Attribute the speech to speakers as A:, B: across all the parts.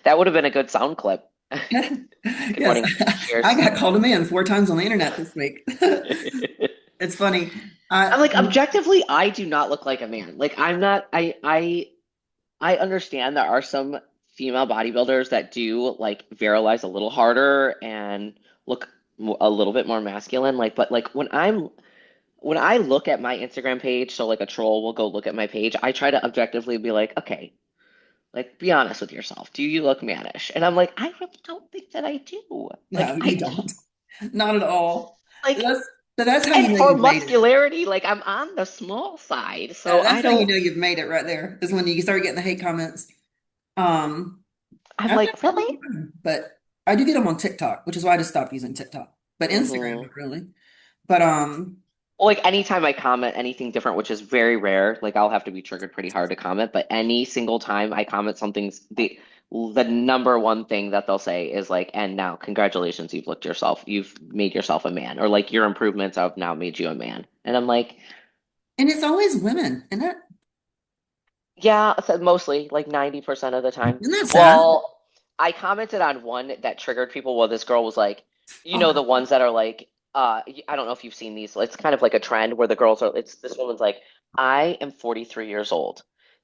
A: That would have been a good sound clip. Good
B: Yes,
A: morning.
B: I
A: Cheers.
B: got called a man 4 times on the internet this week. It's funny.
A: I'm like, objectively, I do not look like a man. Like, I'm not. I understand there are some female bodybuilders that do like virilize a little harder and look a little bit more masculine. Like, but like when I look at my Instagram page, so like a troll will go look at my page, I try to objectively be like, okay, like be honest with yourself. Do you look mannish? And I'm like, I really don't think that I do.
B: No, you don't. Not at all.
A: Like,
B: That's that's how you
A: and
B: know
A: for
B: you've made it.
A: muscularity, like I'm on the small side, so I
B: That's how you
A: don't.
B: know you've made it right there. Is when you start getting the hate comments. Um,
A: I'm
B: I've
A: like,
B: never
A: really?
B: really gotten them, but I do get them on TikTok, which is why I just stopped using TikTok. But Instagram,
A: Hmm.
B: not really. But
A: Well, like anytime I comment anything different, which is very rare, like I'll have to be triggered pretty hard to comment, but any single time I comment something's the number one thing that they'll say is like, and now congratulations, you've made yourself a man, or like your improvements have now made you a man. And I'm like,
B: and it's always women, and that
A: yeah, so mostly like 90% of the time.
B: isn't that sad?
A: Well, I commented on one that triggered people. Well, this girl was like,
B: Oh,
A: the ones that are like, I don't know if you've seen these. It's kind of like a trend where the girls are, it's this woman's like, I am 43 years old.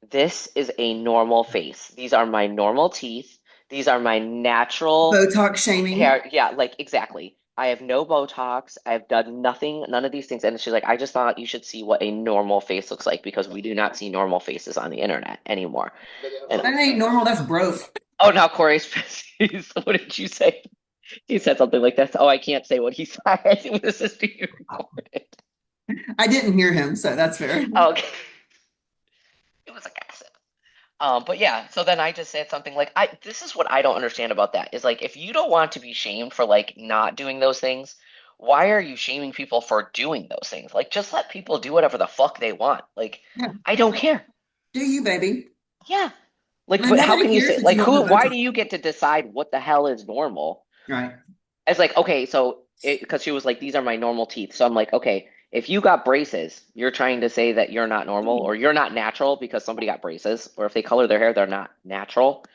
A: This is a normal face. These are my normal teeth. These are my natural
B: Botox shaming.
A: hair. Yeah, like exactly. I have no Botox. I've done nothing, none of these things. And she's like, I just thought you should see what a normal face looks like because we do not see normal faces on the internet anymore. And
B: That ain't normal. That's broke.
A: oh, now Corey's what did you say? He said something like that. Oh, I can't say what he said. I think this is to you recorded.
B: I didn't hear him, so that's fair.
A: Oh, okay. It was a gossip. But yeah, so then I just said something like, this is what I don't understand about that is like, if you don't want to be shamed for like not doing those things, why are you shaming people for doing those things? Like, just let people do whatever the fuck they want. Like,
B: Yeah.
A: I don't care.
B: Do you, baby?
A: Yeah. Like,
B: And
A: but how
B: nobody
A: can you
B: cares
A: say,
B: that you
A: like,
B: don't have
A: why
B: Botox.
A: do you get to decide what the hell is normal?
B: Right.
A: It's like, okay, so because she was like, these are my normal teeth. So I'm like, okay, if you got braces, you're trying to say that you're not normal or you're not natural because somebody got braces, or if they color their hair, they're not natural.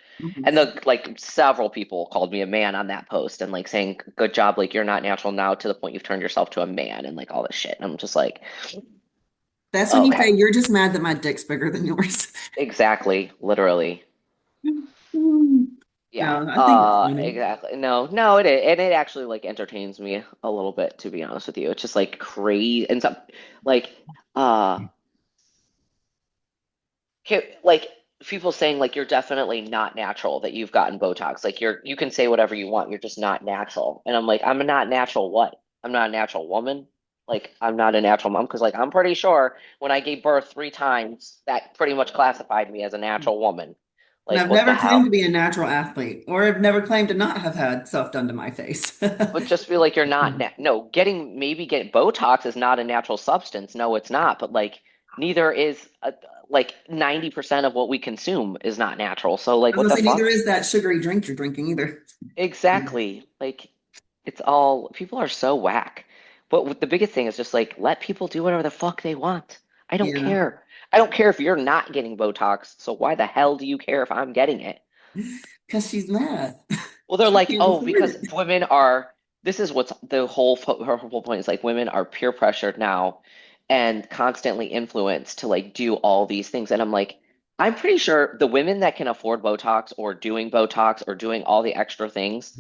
A: And
B: Mhm.
A: the like several people called me a man on that post and like saying, good job, like you're not natural now to the point you've turned yourself to a man and like all this shit. And I'm just like,
B: That's when you
A: okay,
B: say you're just mad that my dick's bigger than yours.
A: exactly, literally. Yeah.
B: No, I think it's funny.
A: Exactly. No, no, it is. And it actually like entertains me a little bit, to be honest with you. It's just like crazy and some like uh like people saying like you're definitely not natural, that you've gotten Botox. Like you can say whatever you want, you're just not natural. And I'm like, I'm not natural what? I'm not a natural woman. Like I'm not a natural mom because like I'm pretty sure when I gave birth 3 times, that pretty much classified me as a natural woman.
B: And
A: Like
B: I've
A: what the
B: never claimed to
A: hell?
B: be a natural athlete, or I've never claimed to not have had stuff done to my face.
A: But just feel like you're not no, getting Botox is not a natural substance. No, it's not. But like neither is like 90% of what we consume is not natural. So
B: I
A: like
B: was
A: what
B: gonna
A: the
B: say, neither
A: fuck?
B: is that sugary drink you're drinking either.
A: Exactly. Like it's all people are so whack. But the biggest thing is just like let people do whatever the fuck they want. I don't
B: Yeah,
A: care. I don't care if you're not getting Botox. So why the hell do you care if I'm getting it?
B: because she's mad.
A: Well, they're
B: She
A: like,
B: can't
A: oh,
B: afford
A: because
B: it.
A: women are, this is what's the her whole point is like women are peer pressured now and constantly influenced to like do all these things. And I'm like, I'm pretty sure the women that can afford Botox or doing all the extra things,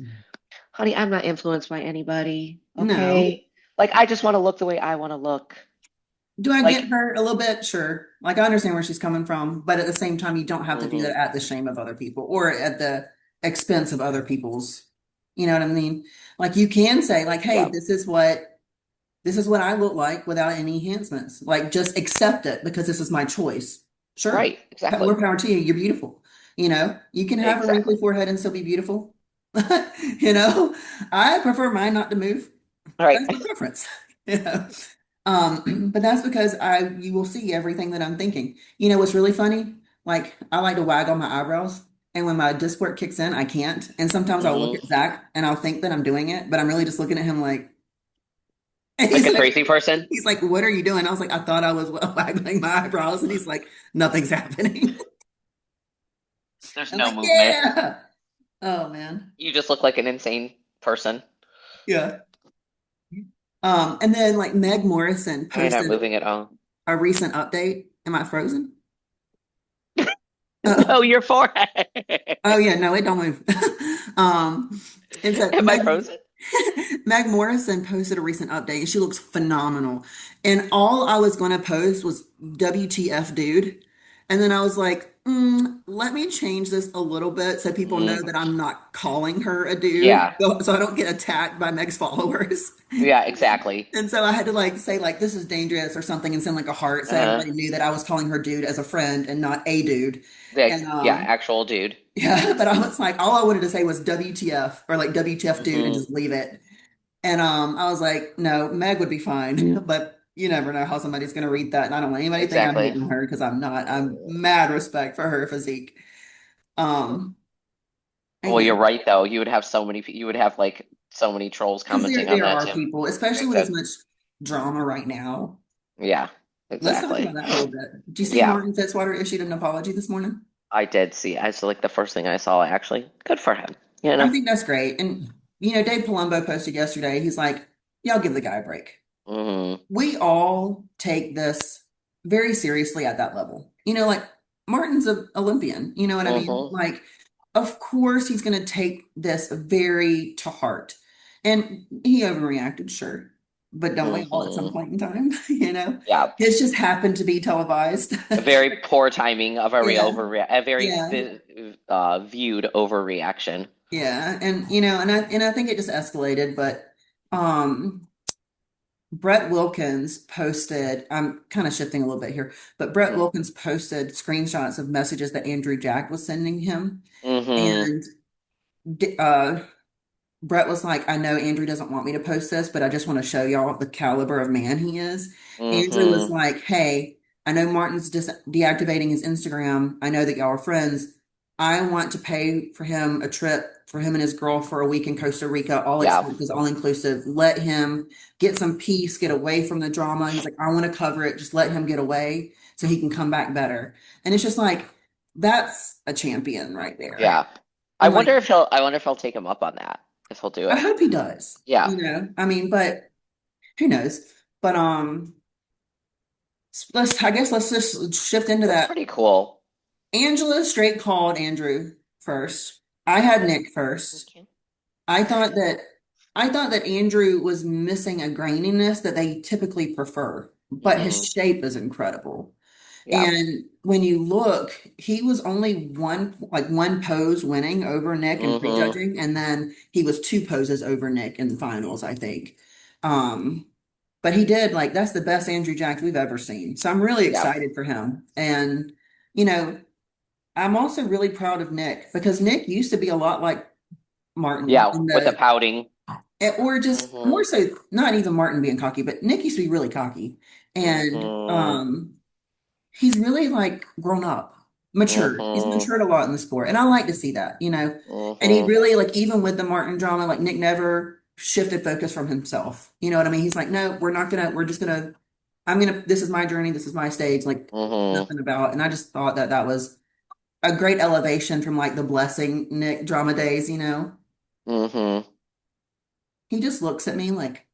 A: honey, I'm not influenced by anybody.
B: No.
A: Okay. Like, I just want to look the way I want to look.
B: Do I get
A: Like,
B: her a little bit? Sure. Like I understand where she's coming from, but at the same time, you don't have to do
A: hmm
B: that at the shame of other people or at the expense of other people's. You know what I mean? Like you can say, like, hey,
A: yeah,
B: this is what I look like without any enhancements. Like just accept it because this is my choice. Sure.
A: right. Exactly.
B: More power to you. You're beautiful. You can have a wrinkly
A: Exactly.
B: forehead and still be beautiful. You know, I prefer mine not to move.
A: All right.
B: That's my preference. You know. But that's because you will see everything that I'm thinking. You know what's really funny? Like I like to wag on my eyebrows, and when my disc work kicks in, I can't. And sometimes I'll look
A: hmm
B: at Zach and I'll think that I'm doing it, but I'm really just looking at him like, and
A: Like a crazy person.
B: he's like, "What are you doing?" I was like, "I thought I was waggling my eyebrows," and he's like, "Nothing's happening."
A: There's
B: I'm
A: no
B: like,
A: movement.
B: yeah. Oh man.
A: You just look like an insane person.
B: Yeah. And then like Meg Morrison
A: Why are you not
B: posted
A: moving at all?
B: a recent update. Am I frozen?
A: No, your forehead.
B: Oh yeah, no, it don't move. And so
A: Am I frozen?
B: Meg Morrison posted a recent update and she looks phenomenal. And all I was going to post was WTF, dude. And then I was like, let me change this a little bit so people know
A: Mm,
B: that I'm not calling her a dude,
A: yeah.
B: so I don't get attacked by Meg's followers.
A: Yeah, exactly.
B: And so I had to like say like this is dangerous or something and send like a heart so
A: Uh-huh.
B: everybody knew that I was calling her dude as a friend and not a dude. And
A: Yeah, actual dude.
B: yeah, but I was like, all I wanted to say was WTF or like WTF dude and
A: Hmm.
B: just leave it. And I was like, no, Meg would be fine, but you never know how somebody's going to read that. And I don't want anybody to think I'm
A: Exactly.
B: hating her because I'm not. I'm mad respect for her physique. Um, and
A: Well,
B: yeah,
A: you're right though. You would have like so many trolls
B: because
A: commenting on
B: there
A: that
B: are
A: too.
B: people, especially with as
A: Exactly.
B: much drama right now.
A: Yeah,
B: Let's talk about
A: exactly.
B: that a little bit. Do you see
A: Yeah,
B: Martin Fitzwater issued an apology this morning?
A: I did see. I saw like the first thing I saw actually. Good for him. You
B: I
A: know?
B: think that's great. And Dave Palumbo posted yesterday. He's like, "Y'all give the guy a break."
A: Hmm.
B: We all take this very seriously at that level. Like Martin's an Olympian. You know what I mean?
A: Hmm.
B: Like, of course he's going to take this very to heart. And he overreacted, sure. But don't we all at some
A: Hmm.
B: point in time?
A: Yeah.
B: It's just happened to be televised.
A: A very poor timing of
B: Yeah.
A: a very
B: Yeah.
A: viewed overreaction.
B: Yeah. And and I think it just escalated, but um Brett Wilkins posted, I'm kind of shifting a little bit here, but Brett
A: Hmm.
B: Wilkins posted screenshots of messages that Andrew Jack was sending him.
A: Hmm.
B: And uh, Brett was like, I know Andrew doesn't want me to post this, but I just want to show y'all the caliber of man he is. Andrew was
A: Hmm.
B: like, hey, I know Martin's deactivating his Instagram. I know that y'all are friends. I want to pay for him a trip for him and his girl for a week in Costa Rica, all
A: Yeah.
B: expenses, all inclusive. Let him get some peace, get away from the drama. He's like, I want to cover it. Just let him get away so he can come back better. And it's just like, that's a champion right there.
A: Yeah.
B: And like,
A: I wonder if he'll take him up on that. If he'll do
B: I
A: it.
B: hope he does.
A: Yeah.
B: I mean, but who knows? But I guess let's just shift into
A: That's
B: that.
A: pretty cool.
B: Angela straight called Andrew first. I had Nick
A: We
B: first.
A: can.
B: I thought that I thought that Andrew was missing a graininess that they typically prefer, but his
A: Hmm.
B: shape is incredible.
A: Yeah.
B: And when you look, he was only one pose winning over Nick in
A: Hmm.
B: prejudging, and then he was two poses over Nick in the finals, I think. Um, but he did like that's the best Andrew Jack we've ever seen. So I'm really
A: Yeah.
B: excited for him. And you know, I'm also really proud of Nick because Nick used to be a lot like Martin
A: Yeah.
B: in
A: With the
B: the
A: pouting.
B: or just
A: Hmm.
B: more so not even Martin being cocky, but Nick used to be really cocky. And
A: Hmm.
B: he's really like grown up, matured. He's
A: Hmm.
B: matured a lot in the sport. And I like to see that. And he
A: Hmm.
B: really like even with the Martin drama, like Nick never shifted focus from himself. You know what I mean? He's like, no, we're just gonna, this is my journey, this is my stage, like
A: Hmm.
B: nothing about. And I just thought that that was a great elevation from like the blessing Nick drama days.
A: Hmm.
B: He just looks at me like,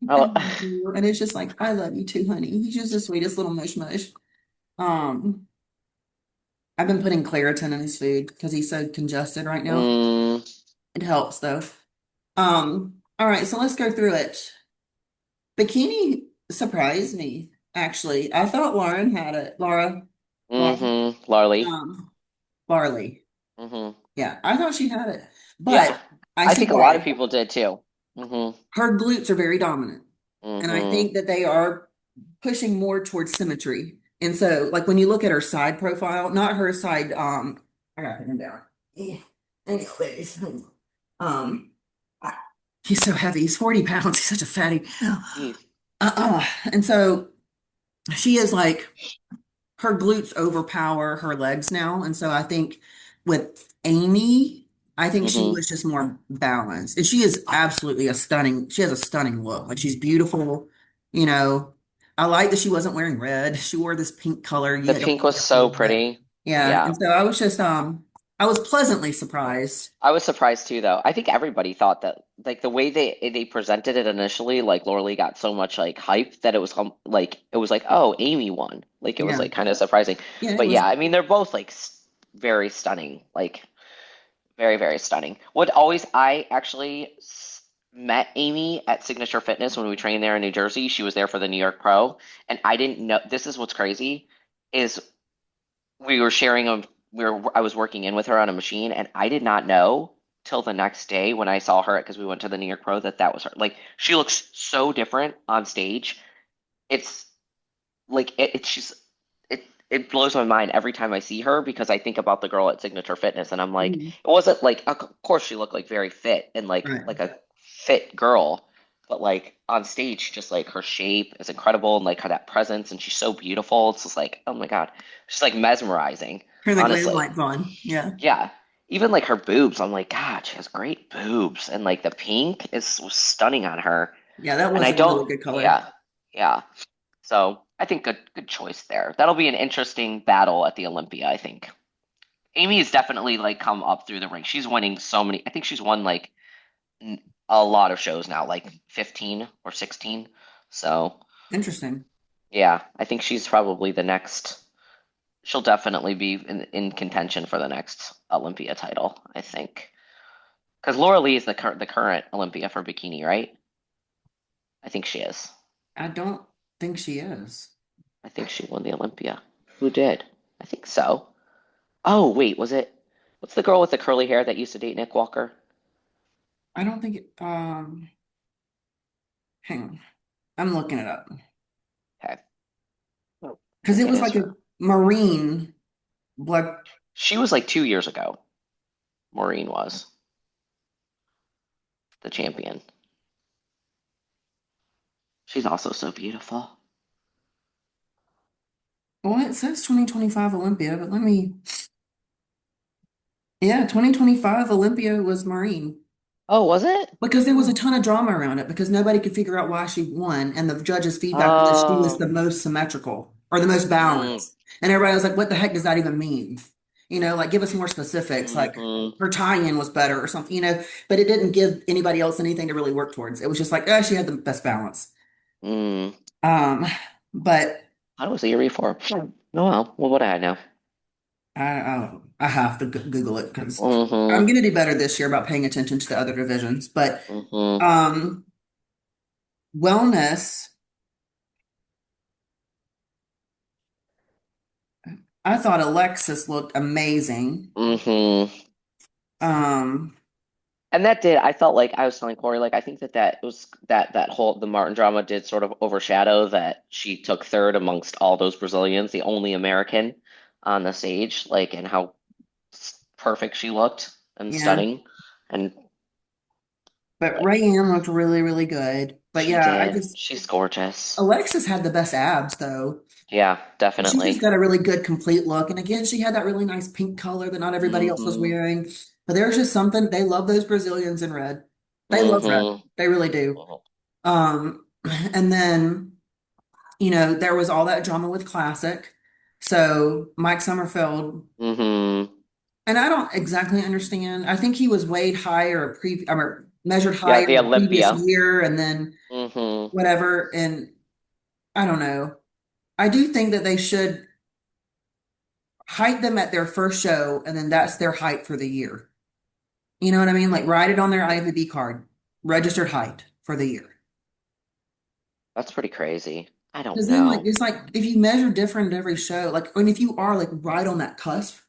A: Oh,
B: thank you. And it's just like, I love you too, honey. He's just the sweetest little mush mush. Um, I've been putting Claritin in his food because he's so congested right now.
A: mm,
B: It helps though. All right, so let's go through it. Bikini surprised me, actually. I thought Lauren had it. Laura,
A: Larly.
B: um, Barley.
A: Hmm.
B: Yeah, I thought she had it,
A: Yeah.
B: but I
A: I
B: see
A: think a lot of
B: why.
A: people did too. Hmm.
B: Her glutes are very dominant, and I
A: Hmm.
B: think that they are pushing more towards symmetry. And so, like when you look at her side profile, not her side, I got him down. Yeah. Anyways, um, he's so heavy. He's 40 pounds. He's such a fatty.
A: Jeez.
B: And so she is like her glutes overpower her legs now. And so I think with Amy, I think she
A: Hmm.
B: was just more balanced. And she is absolutely she has a stunning look. Like she's beautiful, you know. I like that she wasn't wearing red. She wore this pink color. You
A: The
B: had to
A: pink
B: be
A: was
B: careful
A: so
B: with it.
A: pretty.
B: Yeah.
A: Yeah.
B: And so I was pleasantly surprised.
A: I was surprised too, though. I think everybody thought that, like the way they presented it initially, like Laura Lee got so much like hype that it was like, oh, Amy won. Like it was
B: Yeah.
A: like kind of surprising.
B: Yeah, it
A: But
B: was
A: yeah, I mean, they're both like very stunning, like very, very stunning. What always I actually met Amy at Signature Fitness when we trained there in New Jersey. She was there for the New York Pro, and I didn't know. This is what's crazy is we were sharing a I was working in with her on a machine, and I did not know till the next day when I saw her because we went to the New York Pro that that was her. Like she looks so different on stage. It's like it she's it blows my mind every time I see her because I think about the girl at Signature Fitness, and I'm like,
B: mhm.
A: it wasn't like, of course she looked like very fit and
B: Right.
A: like a fit girl, but like on stage, just like her shape is incredible and like her that presence, and she's so beautiful. It's just like, oh my God, she's like mesmerizing,
B: Turn the glam
A: honestly.
B: lights on. Yeah.
A: Yeah. Even like her boobs, I'm like, God, she has great boobs, and like the pink is was stunning on her.
B: Yeah, that
A: And
B: was
A: I
B: a really
A: don't,
B: good color.
A: yeah, yeah. So I think good choice there. That'll be an interesting battle at the Olympia, I think. Amy has definitely like come up through the ranks. She's winning so many. I think she's won like a lot of shows now, like 15 or 16. So
B: Interesting.
A: yeah, I think she's probably the next. She'll definitely be in contention for the next Olympia title, I think. Because Laura Lee is the current Olympia for bikini, right? I think she is.
B: I don't think she is.
A: I think she won the Olympia. Who did? I think so. Oh, wait, was it? What's the girl with the curly hair that used to date Nick Walker?
B: I don't think it, hang on. I'm looking it up.
A: Okay. I
B: Because
A: think
B: it
A: it
B: was
A: is
B: like a
A: her.
B: marine blood.
A: She was like 2 years ago. Maureen was the champion. She's also so beautiful.
B: Well, it says 2025 Olympia, but let me, yeah, 2025 Olympia was marine.
A: Oh, was it?
B: Because there was a
A: Oh.
B: ton of drama around it because nobody could figure out why she won. And the judges' feedback was that she was
A: Oh.
B: the most symmetrical or the most
A: Mm,
B: balanced. And everybody was like, what the heck does that even mean? Like give us more specifics, like
A: mm-hmm,
B: her tie-in was better or something, but it didn't give anybody else anything to really work towards. It was just like, oh, she had the best balance.
A: mm.
B: Um, but
A: I was the year before. Oh, well. What would I know?
B: I have to Google it because I'm
A: Mm-hmm,
B: going to do better this year about paying attention to the other divisions. But
A: mm-hmm,
B: um, wellness, I thought Alexis looked amazing.
A: mm-hmm.
B: Um,
A: And that did, I felt like I was telling Corey, like I think that that was that whole the Martin drama did sort of overshadow that she took third amongst all those Brazilians, the only American on the stage, like and how perfect she looked and
B: yeah,
A: stunning. And
B: but
A: but
B: Rayanne looked really, really good. But
A: she
B: yeah,
A: did. She's gorgeous.
B: Alexis had the best abs though.
A: Yeah,
B: She just
A: definitely.
B: got a really good complete look. And again, she had that really nice pink color that not everybody else was
A: Mm-hmm.
B: wearing. But there's just something, they love those Brazilians in red. They love red.
A: Mm-hmm.
B: They really do. And then, there was all that drama with Classic. So Mike Summerfield,
A: Mm-hmm.
B: and I don't exactly understand. I think he was weighed higher, or measured
A: Yeah,
B: higher
A: the
B: the previous
A: Olympia.
B: year, and then
A: Mm-hmm.
B: whatever. And I don't know. I do think that they should height them at their first show, and then that's their height for the year. You know what I mean? Like write it on their IFBB card, registered height for the year.
A: That's pretty crazy. I don't
B: Because then, like,
A: know.
B: it's like if you measure different at every show, like, and if you are like right on that cusp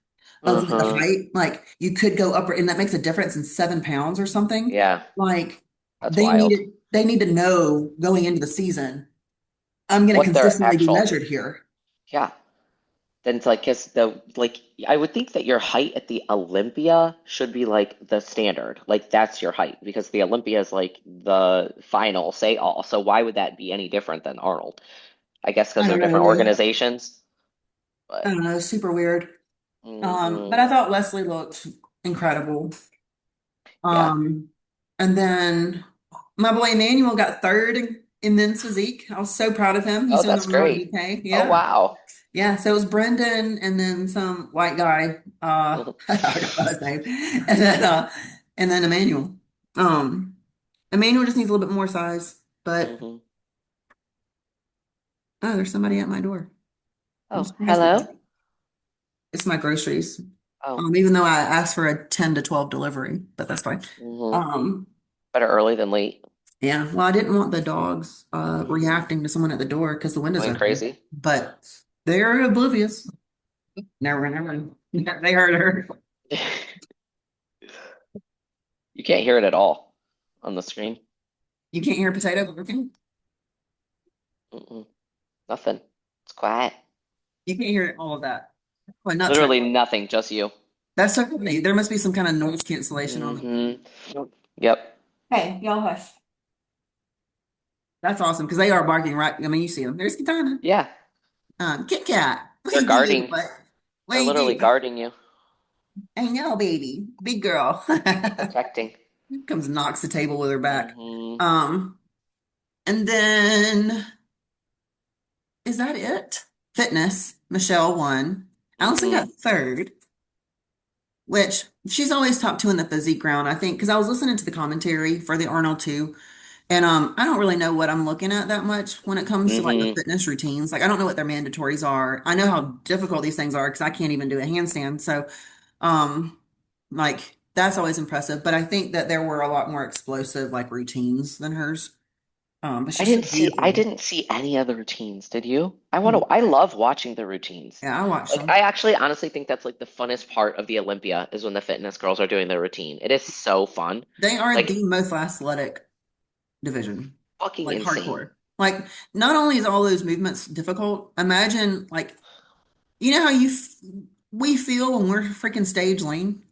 B: of like, the
A: Mm-hmm.
B: height, like you could go up, and that makes a difference in 7 pounds or something.
A: Yeah,
B: Like
A: that's wild.
B: they need to know going into the season, I'm going to
A: What their
B: consistently be
A: actual,
B: measured here.
A: yeah. Then it's like, cause the like, I would think that your height at the Olympia should be like the standard. Like that's your height because the Olympia is like the final say all. So why would that be any different than Arnold? I guess because
B: I
A: they're
B: don't know.
A: different organizations.
B: I
A: But
B: don't know. Super weird. But
A: hmm
B: I thought Leslie looked incredible.
A: yeah.
B: Um, and then my boy Emmanuel got third in men's physique. I was so proud of him.
A: Oh,
B: He's doing the
A: that's
B: Arnold
A: great.
B: UK.
A: Oh
B: Yeah.
A: wow.
B: Yeah, so it was Brendan and then some white guy, I forgot his name. And then Emmanuel. Um Emmanuel just needs a little bit more size, but
A: Hmm.
B: oh, there's somebody at my door. I'm
A: Oh,
B: surprised
A: hello.
B: it's my groceries.
A: Oh,
B: Even though I asked for a 10 to 12 delivery, but that's fine.
A: hmm.
B: Um,
A: Better early than late.
B: yeah, well, I didn't want the dogs
A: Hmm.
B: reacting to someone at the door because the windows
A: Going
B: open,
A: crazy.
B: but they're oblivious. Never. They heard her.
A: You can't hear it at all on the screen.
B: You can't hear a potato cooking.
A: Mm-mm. Nothing. It's quiet.
B: You can't hear all of that. Well, nuts right
A: Literally
B: now.
A: nothing, just you.
B: That's so funny. There must be some kind of noise cancellation on them.
A: Hmm. Yep.
B: Hey, y'all hush. That's awesome because they are barking right. I mean, you see them. There's Katana.
A: Yeah.
B: Kit Kat. What
A: They're
B: you do, little
A: guarding.
B: butt? What
A: They're
B: you
A: literally
B: do?
A: guarding you,
B: I know, baby. Big girl.
A: protecting.
B: Comes knocks the table with her back.
A: Hmm.
B: Um, and then is that it? Fitness. Michelle won. Allison got
A: Hmm.
B: third, which she's always top two in the physique round, I think, because I was listening to the commentary for the Arnold too. And I don't really know what I'm looking at that much when it comes to like the
A: Hmm.
B: fitness routines. Like I don't know what their mandatories are. I know how difficult these things are because I can't even do a handstand. So um like that's always impressive. But I think that there were a lot more explosive like routines than hers. But she's so
A: I
B: beautiful.
A: didn't see any of the routines, did you?
B: Mhm.
A: I love watching the routines.
B: Yeah, I watched
A: Like
B: them.
A: I actually honestly think that's like the funnest part of the Olympia is when the fitness girls are doing their routine. It is so fun.
B: They are
A: Like
B: the most athletic division,
A: fucking
B: like
A: insane.
B: hardcore. Like not only is all those movements difficult, imagine like you know how we feel when we're freaking stage lean.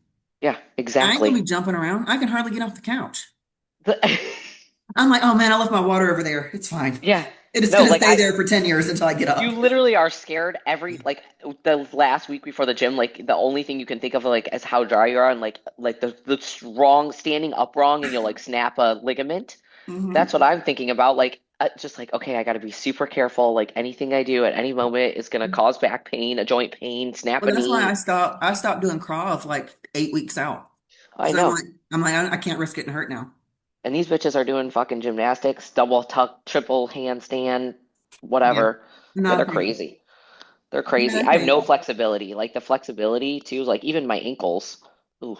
A: Yeah,
B: I ain't gonna be
A: exactly.
B: jumping around. I can hardly get off the couch.
A: The-
B: I'm like, oh man, I left my water over there. It's fine.
A: yeah.
B: It is
A: No,
B: gonna
A: like
B: stay there for 10 years until I get
A: you
B: up.
A: literally are scared every like the last week before the gym, like the only thing you can think of like is how dry you are and like the strong standing up wrong and you'll like snap a ligament. That's
B: Hmm.
A: what I'm thinking about. Like just like okay, I got to be super careful. Like anything I do at any moment is gonna cause back pain, a joint pain, snap
B: Well,
A: a
B: that's why
A: knee.
B: I stopped doing Krav like 8 weeks out.
A: I
B: Because
A: know.
B: I'm like, I can't risk getting hurt now.
A: And these bitches are doing fucking gymnastics, double tuck, triple handstand,
B: Yeah.
A: whatever. Yeah, they're
B: Nothing.
A: crazy. They're crazy. I have no
B: Nothing.
A: flexibility. Like the flexibility too, like even my ankles. Oof.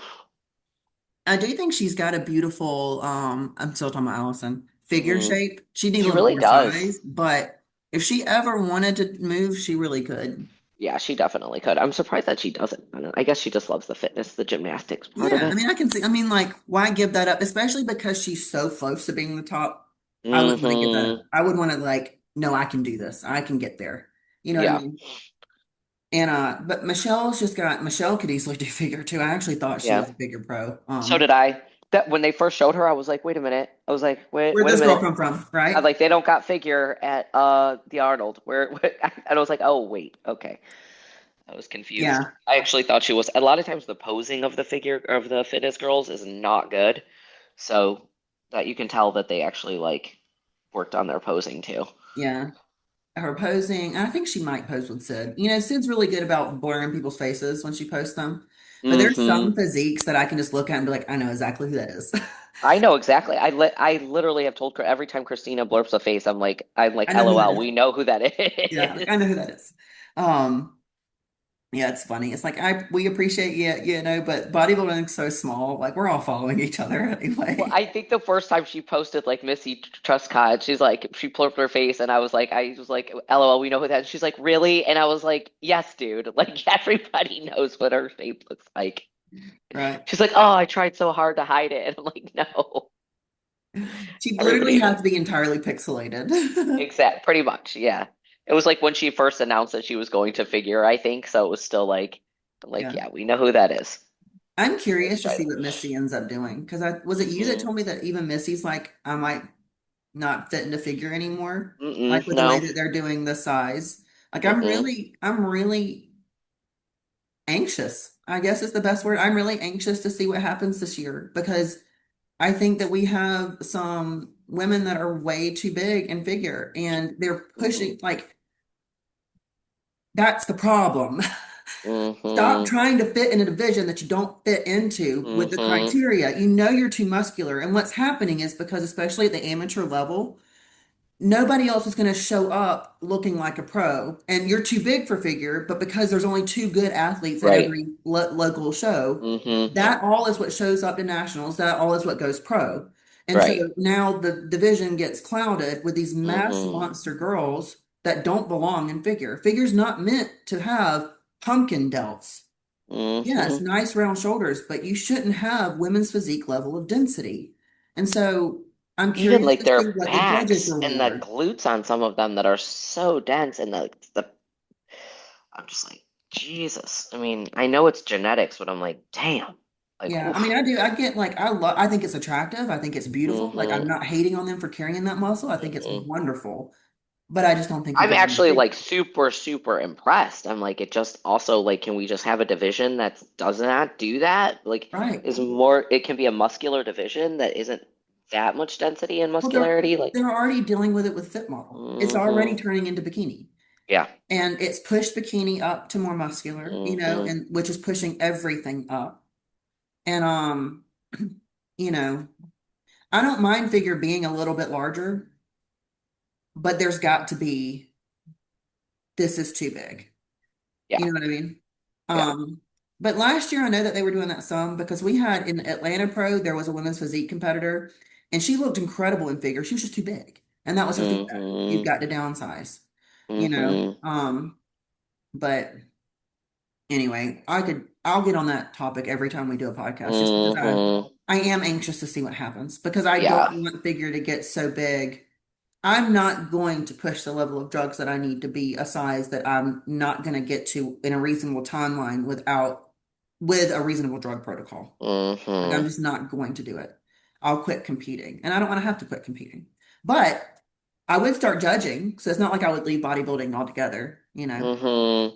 B: I do think she's got a beautiful, I'm still talking about Allison, figure
A: Hmm.
B: shape. She needs a
A: She
B: little bit
A: really
B: more
A: does.
B: size, but if she ever wanted to move, she really could.
A: Yeah, she definitely could. I'm surprised that she doesn't. I don't know. I guess she just loves the fitness, the gymnastics part of
B: Yeah, I
A: it.
B: mean, I can see, I mean, like, why give that up? Especially because she's so close to being the top. I wouldn't want to give that up.
A: Hmm.
B: I would want to, like, no, I can do this. I can get there. You know what I
A: Yeah.
B: mean? And, but Michelle could easily do figure too. I actually thought she
A: Yeah.
B: was a bigger pro.
A: So did I. That when they first showed her, I was like, wait a minute. I was like,
B: Where'd
A: wait a
B: this girl
A: minute.
B: come from?
A: I
B: Right?
A: like they don't got figure at the Arnold. Where and I was like, oh wait, okay. I was confused.
B: Yeah.
A: I actually thought she was a lot of times the posing of the figure of the fitness girls is not good. So that you can tell that they actually like worked on their posing too.
B: Yeah. Her posing. I think she might pose with Sid. You know, Sid's really good about blurring people's faces when she posts them. But there's some
A: Hmm.
B: physiques that I can just look at and be like, I know exactly who that is.
A: I know exactly. I literally have told her every time Christina blurps a face, I'm like
B: I know who that
A: LOL,
B: is.
A: we know who that
B: Yeah, like
A: is.
B: I know who that is. Um, yeah, it's funny. It's like we appreciate you know, but bodybuilding's so small. Like we're all following each other
A: Well,
B: anyway.
A: I think the first time she posted like Missy Trustcott, she's like she blurred her face, and I was like, LOL, we know who that is. She's like, really? And I was like, yes, dude. Like everybody knows what her face looks like.
B: Right.
A: She's like, oh, I tried so hard to hide it. And I'm like, no,
B: She literally
A: everybody
B: has
A: knows.
B: to be entirely pixelated.
A: Pretty much, yeah. It was like when she first announced that she was going to figure, I think. So it was still like,
B: Yeah.
A: yeah, we know who that is.
B: I'm
A: Let's
B: curious to
A: try
B: see
A: that.
B: what Missy ends up doing. Because I was it you that
A: Hmm.
B: told me that even Missy's like, I might not fit into figure anymore.
A: Mm-mm,
B: Like with the way
A: no.
B: that they're doing the size. Like
A: Mm-mm.
B: I'm really anxious. I guess is the best word. I'm really anxious to see what happens this year because I think that we have some women that are way too big in figure and they're
A: Mm-hmm.
B: pushing like That's the problem. Stop
A: Mm-hmm.
B: trying to fit in a division that you don't fit into with the
A: Mm-hmm.
B: criteria. You know you're too muscular. And what's happening is because, especially at the amateur level, nobody else is going to show up looking like a pro. And you're too big for figure, but because there's only two good athletes at
A: Right.
B: every local show,
A: Mm-hmm.
B: that all is what shows up to nationals. That all is what goes pro. And so
A: Right.
B: now the division gets clouded with these mass
A: Mm-hmm.
B: monster girls that don't belong in figure. Figure's not meant to have pumpkin delts. Yes,
A: Mm-hmm.
B: nice round shoulders, but you shouldn't have women's physique level of density. And so I'm
A: Even
B: curious
A: like
B: to see
A: their
B: what the judges
A: backs and the
B: reward.
A: glutes on some of them that are so dense and the I'm just like, Jesus. I mean, I know it's genetics, but I'm like, damn. Like,
B: Yeah, I mean,
A: oof.
B: I do. I get like I think it's attractive. I think it's beautiful. Like I'm
A: Mm-hmm.
B: not hating on them for carrying that muscle. I think it's
A: Mm-hmm.
B: wonderful, but I just don't think you
A: I'm
B: belong in
A: actually like
B: figure.
A: super, super impressed. I'm like, it just also like, can we just have a division that does not do that? Like,
B: Right.
A: is more, it can be a muscular division that isn't that much density and
B: Well, they're
A: muscularity. Like,
B: they're already dealing with it with Fit Model. It's already
A: mm-hmm.
B: turning into bikini.
A: Yeah.
B: And it's pushed bikini up to more muscular,
A: Mm-hmm.
B: and which is pushing everything up. And you know, I don't mind figure being a little bit larger, but there's got to be this is too big. You
A: Yeah.
B: know what I mean?
A: Yeah.
B: Um, but last year I know that they were doing that some because we had in Atlanta Pro, there was a women's physique competitor and she looked incredible in figure. She was just too big. And that was her feedback. You've
A: Mm-hmm.
B: got to downsize, you know.
A: Mm-hmm.
B: But anyway, I'll get on that topic every time we do a podcast just because
A: Mm-hmm.
B: I am anxious to see what happens because I don't
A: Yeah.
B: want figure to get so big. I'm not going to push the level of drugs that I need to be a size that I'm not going to get to in a reasonable timeline with a reasonable drug protocol. Like I'm
A: Mm-hmm.
B: just not going to do it. I'll quit competing, and I don't want to have to quit competing. But I would start judging, so it's not like I would leave bodybuilding altogether, you know.
A: Mm-hmm.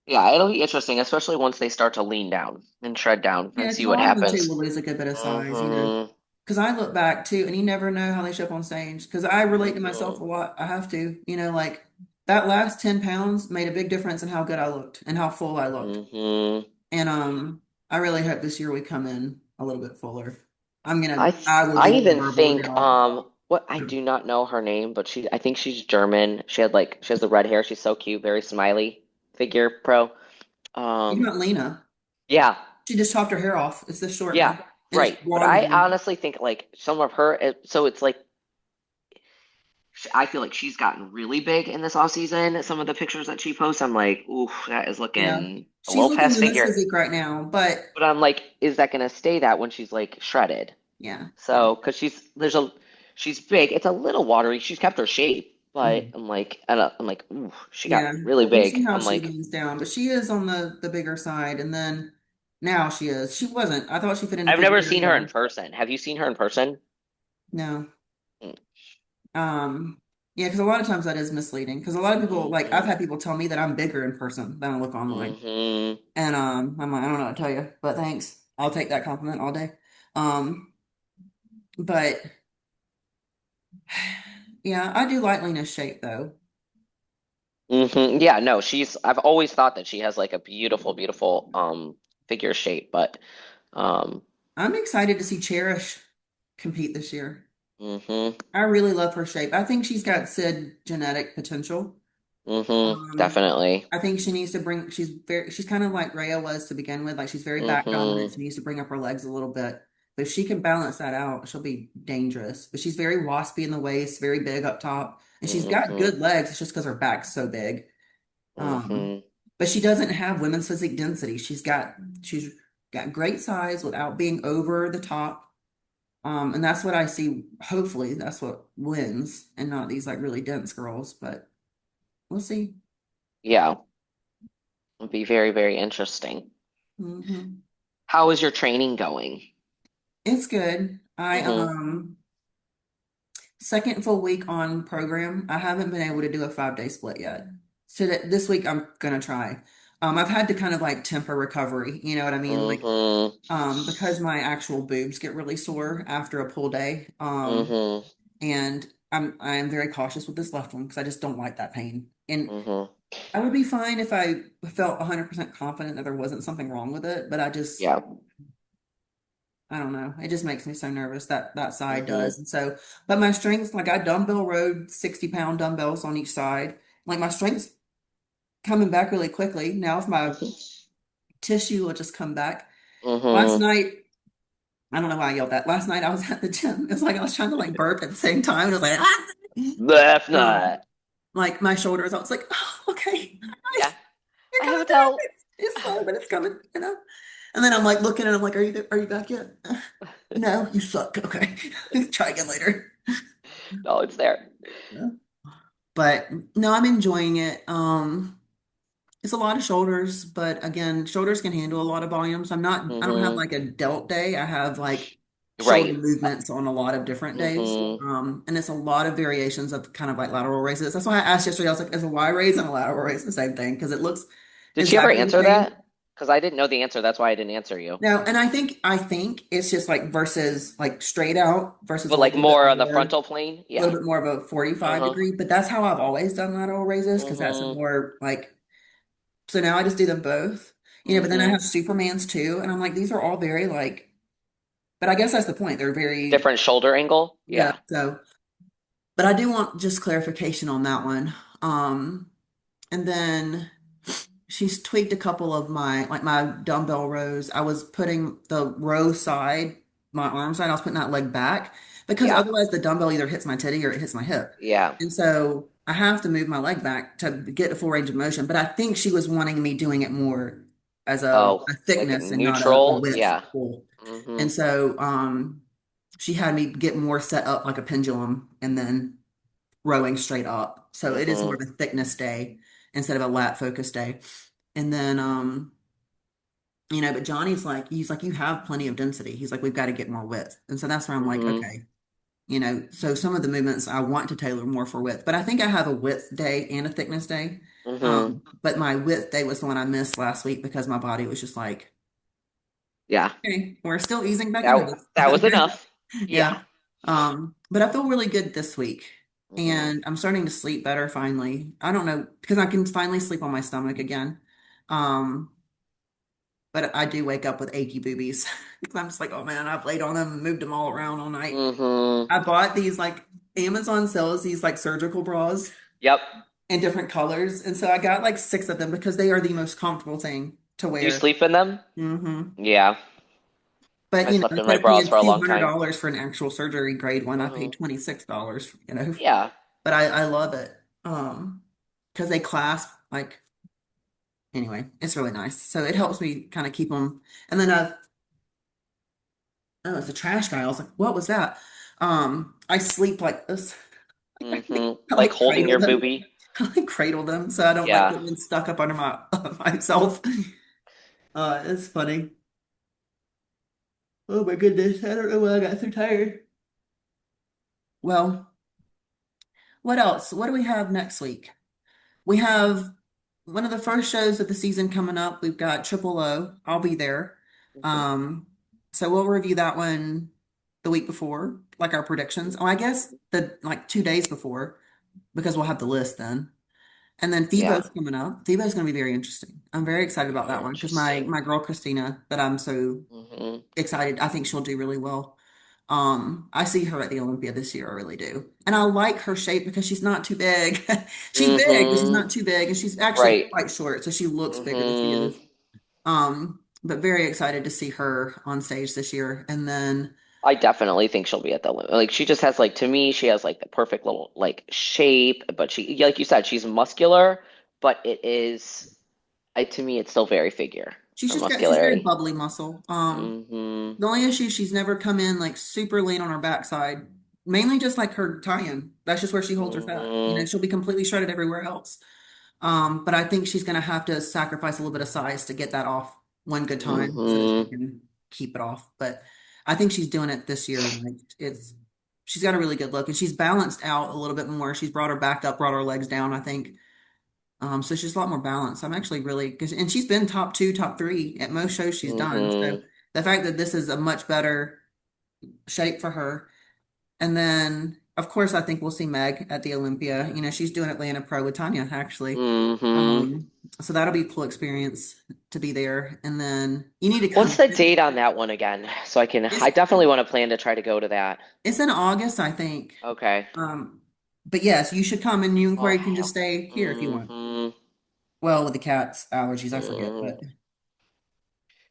A: Yeah, it'll be interesting, especially once they start to lean down and shred down
B: Yeah,
A: and see
B: because a
A: what
B: lot of them too
A: happens.
B: will lose a good bit of size,
A: Mm-hmm.
B: Because I look back too, and you never know how they show up on stage. Because I relate to myself
A: Mm-hmm.
B: a lot. I have to, like that last 10 pounds made a big difference in how good I looked and how full I looked.
A: Mm-hmm.
B: And I really hope this year we come in a little bit fuller.
A: I
B: I will
A: I
B: give you a
A: even
B: verbal
A: think
B: no.
A: what I do not know her name, but I think she's German. She has the red hair. She's so cute, very smiley figure pro.
B: You
A: Um
B: got Lena.
A: yeah.
B: She just chopped her hair off. It's this short
A: Yeah,
B: now, and it's
A: right. But
B: blonde
A: I
B: again.
A: honestly think like some of her so it's like I feel like she's gotten really big in this off season. Some of the pictures that she posts, I'm like, ooh, that is
B: Yeah,
A: looking a
B: she's
A: little
B: looking
A: past
B: women's
A: figure.
B: physique right now, but
A: But I'm like, is that gonna stay that when she's like shredded?
B: yeah, yeah.
A: So, because she's big. It's a little watery. She's kept her shape, but
B: Mhm.
A: I'm like, I don't, I'm like, ooh, she got
B: Yeah,
A: really
B: we'll see
A: big.
B: how
A: I'm
B: she
A: like,
B: leans down, but she is on the bigger side, and then now she is. She wasn't. I thought she fit into
A: I've
B: figure
A: never
B: very
A: seen her in
B: well.
A: person. Have you seen her in person?
B: No.
A: Mm.
B: Um, yeah, because a lot of times that is misleading. Because a lot of people, like I've
A: Mm-hmm.
B: had people tell me that I'm bigger in person than I look online,
A: Mm-hmm.
B: and I'm like, I don't know what to tell you, but thanks. I'll take that compliment all day. Um, but yeah, I do like Lena's shape though.
A: Mm-hmm. Yeah, no, I've always thought that she has like a beautiful, beautiful figure shape, but um
B: I'm excited to see Cherish compete this year.
A: mm-hmm.
B: I really love her shape. I think she's got Sid genetic potential.
A: Mm-hmm.
B: Um,
A: Definitely.
B: I think she needs to she's kind of like Rhea was to begin with. Like she's very back dominant.
A: Mm-hmm.
B: She needs to bring up her legs a little bit. But if she can balance that out, she'll be dangerous. But she's very waspy in the waist, very big up top. And she's got
A: Mm-hmm.
B: good legs. It's just because her back's so big. Um,
A: Mm-hmm.
B: but she doesn't have women's physique density. She's got great size without being over the top. And that's what I see. Hopefully, that's what wins, and not these like really dense girls. But we'll see.
A: Yeah, it'll be very, very interesting.
B: Hmm.
A: How is your training going?
B: It's good. I
A: Mm-hmm.
B: second full week on program. I haven't been able to do a 5 day split yet. So that this week I'm gonna try. I've had to kind of like temper recovery. You know what I mean? Like
A: Mm-hmm.
B: because my actual boobs get really sore after a pull day.
A: Mm-hmm.
B: And I am very cautious with this left one because I just don't like that pain. And
A: Mm-hmm.
B: I would be fine if I felt 100% confident that there wasn't something wrong with it, but
A: Yeah.
B: I don't know. It just makes me so nervous that that side
A: Hmm.
B: does. And so, but my strengths, like I dumbbell rode 60-pound dumbbells on each side. Like my strengths coming back really quickly. Now, if my tissue will just come back. Last
A: Hmm.
B: night, I don't know why I yelled that. Last night I was at the gym. It was like I was trying to like burp at the same time. It was like, ah!
A: That's
B: um,
A: not.
B: like my shoulders. I was like, oh, okay,
A: Yeah.
B: nice. You're
A: I
B: coming
A: haven't
B: back.
A: tell.
B: It's slow, but it's coming, you know? And then I'm like looking and I'm like, are you there? Are you back yet? No, you suck. Okay. Try again later.
A: No, it's there.
B: Yeah. But no, I'm enjoying it. It's a lot of shoulders, but again, shoulders can handle a lot of volumes. I don't have
A: Hmm.
B: like a delt day. I have like shoulder
A: Right.
B: movements on a lot of different days.
A: Hmm.
B: And it's a lot of variations of kind of like lateral raises. That's why I asked yesterday, I was like, is a Y raise and a lateral raise the same thing? Because it looks
A: Did she ever
B: exactly the
A: answer
B: same.
A: that? Because I didn't know the answer. That's why I didn't answer you.
B: No, and I think it's just like versus like straight out versus
A: But like more on the frontal plane?
B: a
A: Yeah.
B: little bit more of a 45
A: Uh-huh.
B: degree, but that's how I've always done lateral raises because that's a
A: Hmm.
B: more like, so now I just do them both, but then I
A: Hmm.
B: have Supermans too. And I'm like, these are all very like, but I guess that's the point. They're very,
A: Different shoulder angle?
B: yeah.
A: Yeah.
B: So, but I do want just clarification on that one. And then she's tweaked a couple of my like my dumbbell rows. I was putting the row side, my arm side, I was putting that leg back because
A: Yeah.
B: otherwise the dumbbell either hits my titty or it hits my hip.
A: Yeah.
B: And so I have to move my leg back to get a full range of motion. But I think she was wanting me doing it more as a
A: Oh, like a
B: thickness and not a
A: neutral?
B: width
A: Yeah.
B: pull.
A: Hmm.
B: And so she had me get more set up like a pendulum and then rowing straight up. So it is more
A: Hmm.
B: of a thickness day instead of a lat focus day. And then but Johnny's like, he's like, you have plenty of density. He's like, we've got to get more width. And so that's where I'm like,
A: Hmm.
B: okay, so some of the movements I want to tailor more for width, but I think I have a width day and a thickness day.
A: Hmm.
B: But my width day was the one I missed last week because my body was just like,
A: Yeah.
B: okay, we're still easing back into
A: That
B: this.
A: that was
B: Okay.
A: enough. Yeah.
B: Yeah. But I feel really good this week.
A: Hmm.
B: And I'm starting to sleep better finally. I don't know, because I can finally sleep on my stomach again. Um, but I do wake up with achy boobies because I'm just like, oh man, I've laid on them and moved them all around all night.
A: Hmm.
B: I bought these like Amazon sells these like surgical bras
A: Yep.
B: in different colors. And so I got like six of them because they are the most comfortable thing to
A: Do you
B: wear.
A: sleep in them?
B: hmm
A: Yeah.
B: But
A: I slept in my
B: instead of
A: bras
B: paying
A: for a long time.
B: $200 for an actual surgery grade one, I paid
A: Hmm.
B: $26.
A: Yeah.
B: But I love it. Because they clasp like anyway, it's really nice. So it helps me kind of keep them. And then oh, it's a trash guy. I was like, what was that? I sleep like this.
A: Hmm.
B: I
A: Like
B: like
A: holding
B: cradle
A: your
B: them.
A: boobie.
B: I like cradle them so I don't like
A: Yeah.
B: get one stuck up under my myself. It's funny. Oh my goodness. I don't know why I got so tired. Well, what else? What do we have next week? We have one of the first shows of the season coming up. We've got Triple O. I'll be there.
A: Hmm.
B: Um, so we'll review that one the week before, like our predictions. Oh, I guess the like 2 days before, because we'll have the list then. And then
A: Yeah.
B: FIBO's coming up. FIBO's going to be very interesting. I'm very excited about that one because my
A: Interesting.
B: girl Christina, that I'm so
A: Hmm.
B: excited, I think she'll do really well. I see her at the Olympia this year, I really do. And I like her shape because she's not too big. She's big, but she's
A: Hmm.
B: not too big, and she's actually
A: Right.
B: quite short, so she looks bigger than she
A: Hmm.
B: is. But very excited to see her on stage this year. And then
A: I definitely think she'll be at the limit. Like she just has like to me, she has like the perfect little like shape, but she like you said, she's muscular, but it is to me it's still very figure for
B: she's very
A: muscularity.
B: bubbly muscle.
A: Hmm.
B: The only issue, she's never come in like super lean on her backside. Mainly just like her tie-in. That's just where she holds her fat.
A: Hmm.
B: She'll be completely shredded everywhere else. But I think she's gonna have to sacrifice a little bit of size to get that off one good time so that she
A: Hmm.
B: can keep it off. But I think she's doing it this year. Like she's got a really good look and she's balanced out a little bit more. She's brought her back up, brought her legs down, I think. So she's a lot more balanced. I'm actually really, cause, and she's been top two, top three at most shows she's done. So
A: Hmm.
B: the fact that this is a much better shape for her. And then of course, I think we'll see Meg at the Olympia. You know, she's doing Atlanta Pro with Tanya, actually.
A: Hmm.
B: Um, so that'll be a cool experience to be there. And then you need to
A: What's
B: come.
A: the date on that one again? So I
B: It's
A: definitely want to plan to try to go to that.
B: it's in August, I think.
A: Okay.
B: Um, but yes, you should come, and you and Corey can just
A: Oh,
B: stay here if you want.
A: hmm.
B: Well, with the cat's allergies, I forget,
A: Mm.
B: but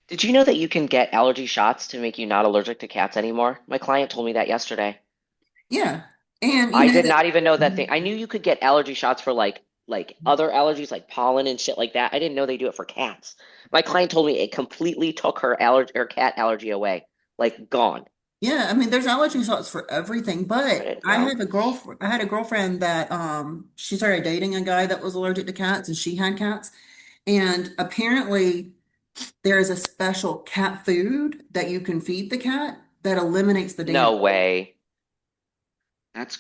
A: Did you know that you can get allergy shots to make you not allergic to cats anymore? My client told me that yesterday.
B: yeah. And you
A: I
B: know
A: did
B: that
A: not even know that thing. I knew you could get allergy shots for like other allergies like pollen and shit like that. I didn't know they do it for cats. My client told me it completely took her cat allergy away. Like gone.
B: yeah, I mean, there's allergy shots for everything,
A: I
B: but
A: didn't know.
B: I had a girlfriend that she started dating a guy that was allergic to cats and she had cats. And apparently there is a special cat food that you can feed the cat that eliminates the dander.
A: No way. That's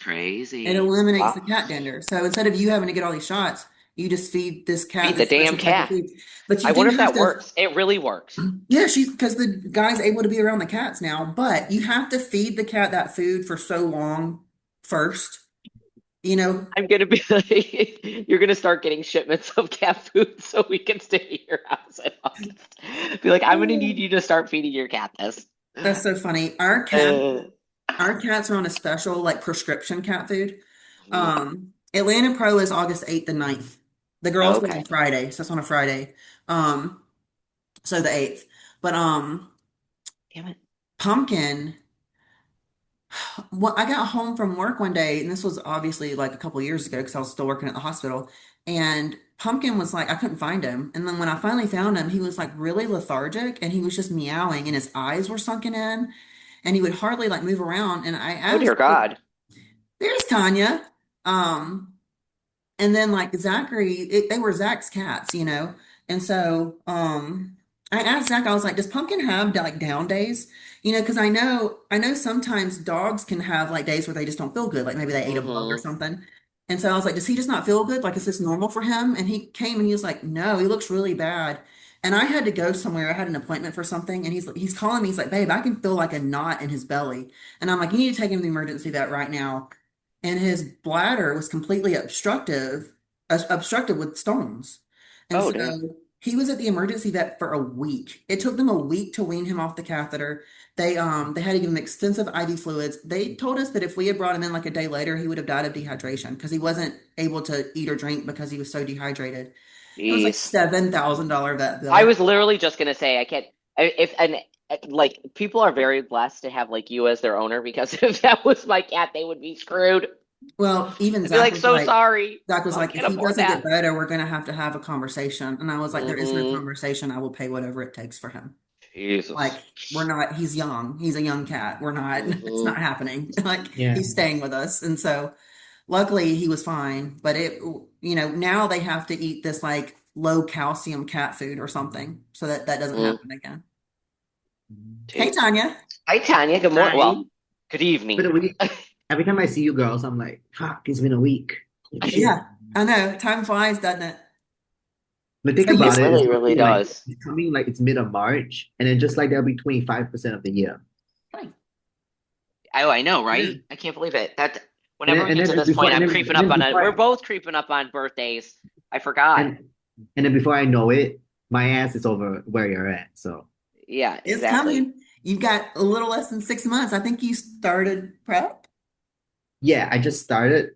B: It
A: crazy.
B: eliminates the
A: Wow.
B: cat dander. So instead of you having to get all these shots, you just feed this cat
A: Feed the
B: this
A: damn
B: special type of
A: cat.
B: food. But you
A: I
B: do
A: wonder if
B: have
A: that
B: to,
A: works. It really works.
B: yeah, she's because the guy's able to be around the cats now, but you have to feed the cat that food for so long first. You know,
A: I'm gonna be like, you're gonna start getting shipments of cat food so we can stay at your house in August. Be like, I'm gonna need you to start feeding your cat this.
B: that's so funny.
A: Uh,
B: Our cats are on a special like prescription cat food. Atlanta Pro is August 8th and 9th. The girls go on
A: okay.
B: Friday, so it's on a Friday. Um, so the 8th. But
A: Damn it.
B: Pumpkin, well, I got home from work one day, and this was obviously like a couple years ago because I was still working at the hospital. And Pumpkin was like, I couldn't find him. And then when I finally found him, he was like really lethargic and he was just meowing and his eyes were sunken in and he would hardly like move around. And I
A: Oh dear
B: asked,
A: God.
B: there's Tanya. Um, and then like Zachary, they were Zach's cats, you know. And so I asked Zach, I was like, does Pumpkin have like down days? You know, because I know sometimes dogs can have like days where they just don't feel good, like maybe they ate a bug or
A: Mm-hmm.
B: something. And so I was like, does he just not feel good? Like, is this normal for him? And he came and he was like, no, he looks really bad. And I had to go somewhere. I had an appointment for something, and he's calling me. He's like, babe, I can feel like a knot in his belly. And I'm like, you need to take him to the emergency vet right now, and his bladder was completely obstructed with stones. And
A: Oh
B: so
A: dear.
B: he was at the emergency vet for a week. It took them a week to wean him off the catheter. They had to give him extensive IV fluids. They told us that if we had brought him in like a day later, he would have died of dehydration because he wasn't able to eat or drink because he was so dehydrated. It was like
A: Jeez.
B: $7,000 vet
A: I
B: bill.
A: was literally just gonna say I can't. If and like people are very blessed to have like you as their owner because if that was my cat, they would be screwed.
B: Well, even
A: I'd be like, so sorry.
B: Zach was
A: I
B: like, if
A: can't
B: he
A: afford
B: doesn't get
A: that.
B: better, we're gonna have a conversation. And I was like, there is no
A: Mm-hmm.
B: conversation. I will pay whatever it takes for him.
A: Jesus.
B: Like, we're not, he's young. He's a young cat. We're not, it's
A: Mm-hmm.
B: not happening. Like,
C: Yeah.
B: he's staying with us. And so luckily he was fine. But now they have to eat this like low calcium cat food or something so that that doesn't
A: Mm.
B: happen again. Hey,
A: Jeez.
B: Tanya.
A: Hi, Tanya. Good morning.
C: Hi.
A: Well, good
C: Been
A: evening.
C: a week. Every time I see you girls, I'm like, fuck, it's been a week. Like, shit.
B: Yeah, I know. Time flies, doesn't it?
C: But think
B: So you,
A: It
C: about it,
A: really, really does.
C: it's coming like it's mid of March, and then just like that'll be 25% of the year.
A: Oh, I know,
C: Yeah.
A: right? I can't believe it. That whenever we
C: And
A: get to
C: then
A: this
C: before
A: point, I'm creeping
C: and
A: up
C: then
A: on it.
C: before
A: We're both creeping up on birthdays. I forgot.
C: and and then before I know it, my ass is over where you're at. So
A: Yeah,
B: it's
A: exactly.
B: coming. You've got a little less than 6 months. I think you started prep.
C: yeah, I just started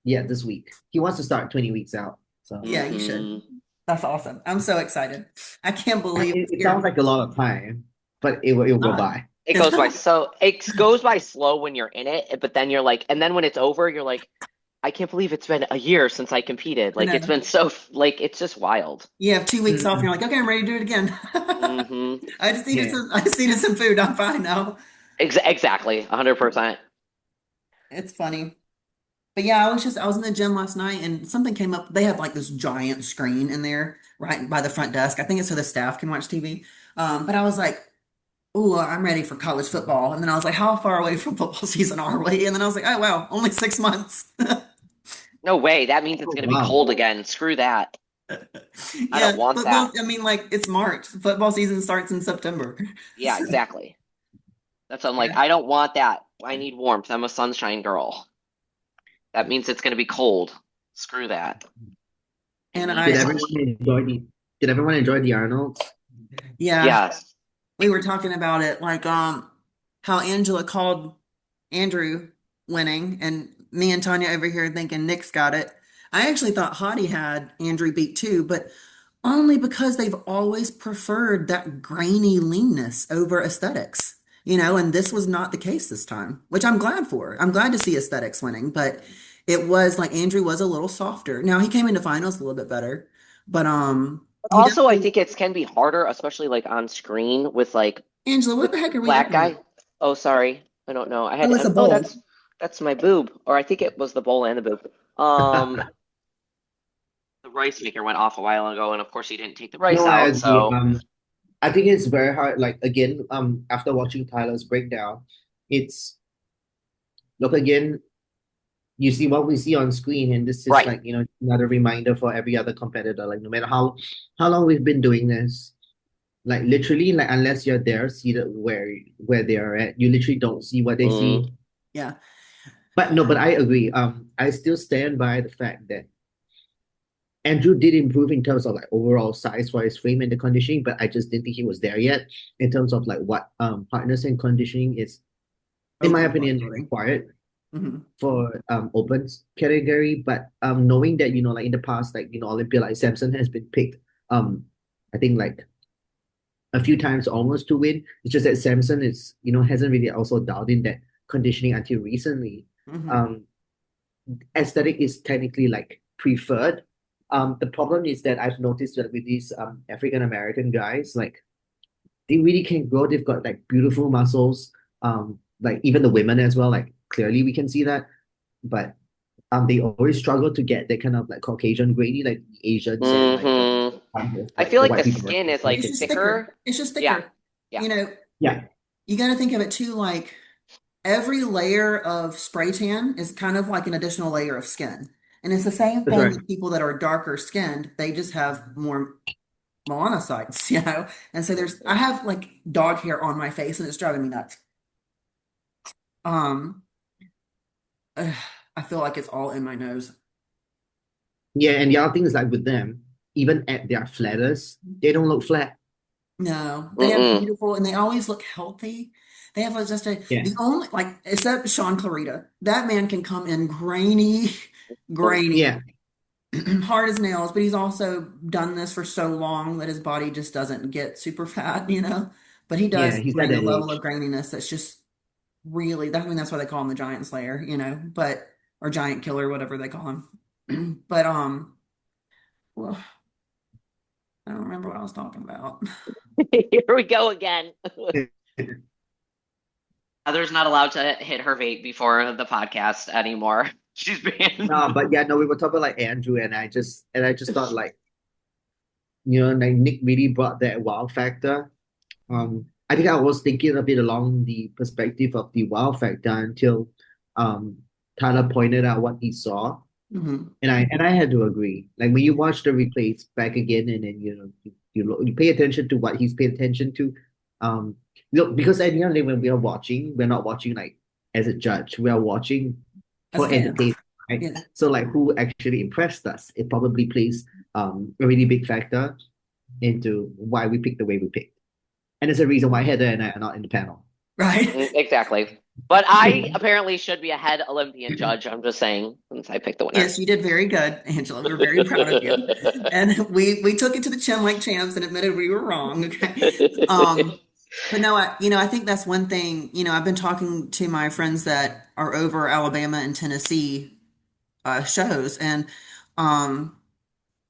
C: yeah, this week. He wants to start 20 weeks out. So
B: Yeah, you should.
A: Hmm.
B: That's awesome. I'm so excited. I can't believe it's
C: it
B: here.
C: sounds like a lot of time, but it will go
B: Not.
C: by.
A: It
B: It's
A: goes by
B: not.
A: so it goes by slow when you're in it, but then you're like, and then when it's over, you're like, I can't believe it's been a year since I competed.
B: I
A: Like it's
B: know.
A: been so like it's just wild.
B: You have 2 weeks off and you're
C: Mhm.
B: like, okay, I'm ready to do it again.
A: Hmm.
C: Yeah.
B: I just needed some food. I'm fine now.
A: Exactly, 100%.
B: It's funny. But yeah, I was in the gym last night and something came up. They have like this giant screen in there right by the front desk. I think it's so the staff can watch TV. But I was like, oh, I'm ready for college football. And then I was like, how far away from football season are we? And then I was like, oh, wow, only 6 months.
A: No way. That means it's
C: Oh
A: gonna be
C: wow.
A: cold again. Screw that. I
B: Yeah,
A: don't want
B: football.
A: that.
B: I mean, like it's March. Football season starts in September.
A: Yeah, exactly. That's what I'm like.
B: Yeah.
A: I don't want that. I need warmth. I'm a sunshine girl. That means it's going to be cold. Screw that. I
B: And
A: need
C: Did
B: I,
C: everyone
A: sunshine.
C: enjoy the Did everyone enjoy the Arnolds?
B: yeah,
A: Yes.
B: we were talking about it, like how Angela called Andrew winning, and me and Tanya over here thinking Nick's got it. I actually thought Hottie had Andrew beat too, but only because they've always preferred that grainy leanness over aesthetics, and this was not the case this time, which I'm glad for. I'm glad to see aesthetics winning, but it was like Andrew was a little softer. Now he came into finals a little bit better, but
A: But
B: he
A: also, I
B: definitely.
A: think it can be harder, especially like on screen with like
B: Angela, what
A: the
B: the heck are we
A: black
B: looking at?
A: guy. Oh, sorry. I don't know. I
B: Oh,
A: had
B: it's a
A: oh,
B: bowl.
A: that's my boob, or I think it was the bowl and the boob. The rice maker went off a while ago, and of course he didn't take the rice
C: No, I
A: out.
C: agree.
A: So
C: I think it's very hard. Like again, after watching Tyler's breakdown, it's look again. You see what we see on screen, and this is
A: right.
C: like another reminder for every other competitor. Like no matter how long we've been doing this, like literally, like unless you're there, see that where they are at, you literally don't see what they see.
A: Mm,
B: Yeah.
C: But no, but I agree. I still stand by the fact that Andrew did improve in terms of like overall size for his frame and the conditioning, but I just didn't think he was there yet in terms of like what hardness and conditioning is, in my
B: Open
C: opinion,
B: bodybuilding.
C: required
B: Hmm.
C: for opens category. But knowing that like in the past, like Olympia, like Samson has been picked, I think like a few times almost to win. It's just that Samson is hasn't really also dialed in that conditioning until recently.
B: Hmm.
C: Um, Aesthetic is technically like preferred. The problem is that I've noticed that with these African American guys, like they really can grow. They've got like beautiful muscles. Like even the women as well. Like clearly we can see that, but they always struggle to get that kind of like Caucasian grainy, like the Asians and like
A: hmm I
C: like
A: feel
C: the
A: like
C: white
A: the
C: people.
A: skin is
B: It's
A: like
B: just thicker.
A: thicker.
B: It's just
A: Yeah.
B: thicker.
A: Yeah.
B: You know,
C: Yeah,
B: you got to think of it too, like every layer of spray tan is kind of like an additional layer of skin. And it's the same
C: that's
B: thing
C: right.
B: with people that are darker skinned. They just have more melanocytes, you know? And so I have like dog hair on my face and it's driving me nuts. Um, ugh, I feel like it's all in my nose.
C: Yeah, and the other thing is like with them, even at their flattest, they don't look flat.
B: No, they have
A: Mm-mm.
B: beautiful and they always look healthy. They have just
C: Yeah.
B: the only, like, except Sean Clarita, that man can come in grainy, grainy,
C: Yeah,
B: hard as nails, but he's also done this for so long that his body just doesn't get super fat, you know? But he
C: yeah,
B: does
C: he's at
B: bring a
C: that
B: level of
C: age.
B: graininess that's just really, I mean, that's why they call him the giant slayer, but, or giant killer, whatever they call him. But, well, I don't remember what I was talking about.
A: Here we go again. Heather's not allowed to hit her vape before the podcast anymore. She's banned.
C: No, but yeah, no, we were talking about like Andrew, and I just thought like like Nick really brought that wow factor. I think I was thinking of it along the perspective of the wow factor until um Tyler pointed out what he saw.
B: Hmm.
C: And I had to agree. Like when you watch the replays back again, and then you pay attention to what he's paid attention to. Um, look, because at the end of the day, when we are watching, we're not watching like as a judge. We are watching
B: As a
C: for
B: fan.
C: entertainment, right?
B: Yeah.
C: So like who actually impressed us? It probably plays a really big factor into why we picked the way we picked. And there's a reason why Heather and I are not in the panel.
B: Right.
A: Exactly. But I apparently should be a head Olympian judge. I'm just saying, since I picked the winner.
B: Yes, you did very good, Angela. We're very proud of you. And we took it to the chin like champs and admitted we were wrong. Okay. Um, but no, I think that's one thing, I've been talking to my friends that are over Alabama and Tennessee shows, and um,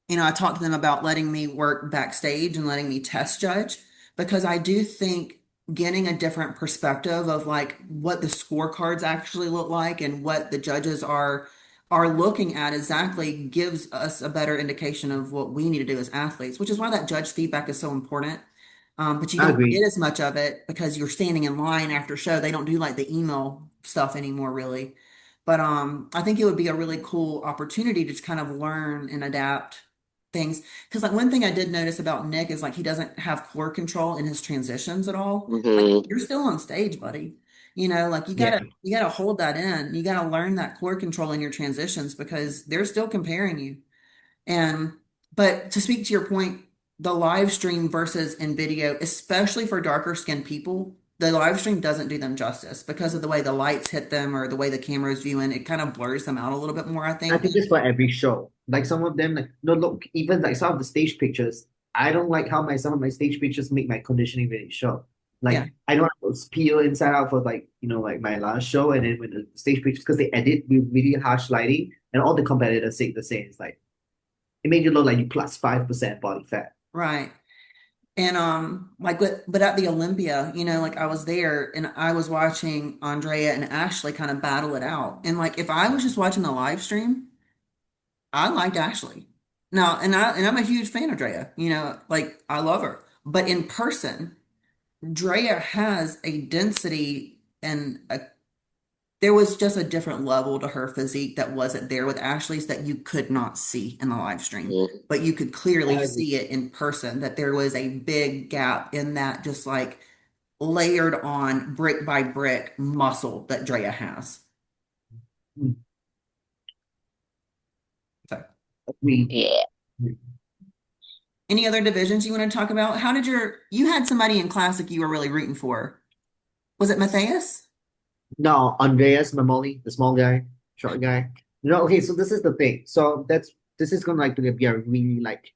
B: I talked to them about letting me work backstage and letting me test judge because I do think getting a different perspective of like what the scorecards actually look like and what the judges are looking at exactly gives us a better indication of what we need to do as athletes, which is why that judge feedback is so important. But you
C: I
B: don't get
C: agree.
B: as much of it because you're standing in line after show. They don't do like the email stuff anymore, really. But I think it would be a really cool opportunity to just kind of learn and adapt things. Because like one thing I did notice about Nick is like he doesn't have core control in his transitions at all. Like
A: hmm
B: you're still on stage, buddy. Like
C: Yeah.
B: you gotta hold that in. You gotta learn that core control in your transitions because they're still comparing you. And but to speak to your point, the live stream versus in video, especially for darker skinned people, the live stream doesn't do them justice because of the way the lights hit them or the way the camera is viewing. It kind of blurs them out a little bit more, I
C: I
B: think.
C: think it's for every show. Like some of them, like no, look, even like some of the stage pictures. I don't like how my some of my stage pictures make my conditioning really show.
B: Yeah,
C: Like I know I was peel inside out for like like my last show, and then when the stage pictures because they edit with really harsh lighting, and all the competitors say the same. It's like it made you look like you 5% body fat.
B: right. And like but at the Olympia, like I was there and I was watching Andrea and Ashley kind of battle it out. And like if I was just watching the live stream, I liked Ashley. Now, and I'm a huge fan of Drea. Like I love her. But in person, Drea has a density and there was just a different level to her physique that wasn't there with Ashley's that you could not see in the live stream.
A: Mm.
B: But you could clearly
C: I agree.
B: see it in person that there was a big gap in that just like layered on brick by brick muscle that Drea has.
C: Hmm.
B: So,
C: Agree.
A: Yeah.
B: any other divisions you want to talk about? You had somebody in classic you were really rooting for? Was it Matthias?
C: No, Andreas Mamoli, the small guy, short guy. Okay, so this is the thing. So this is gonna like be a really like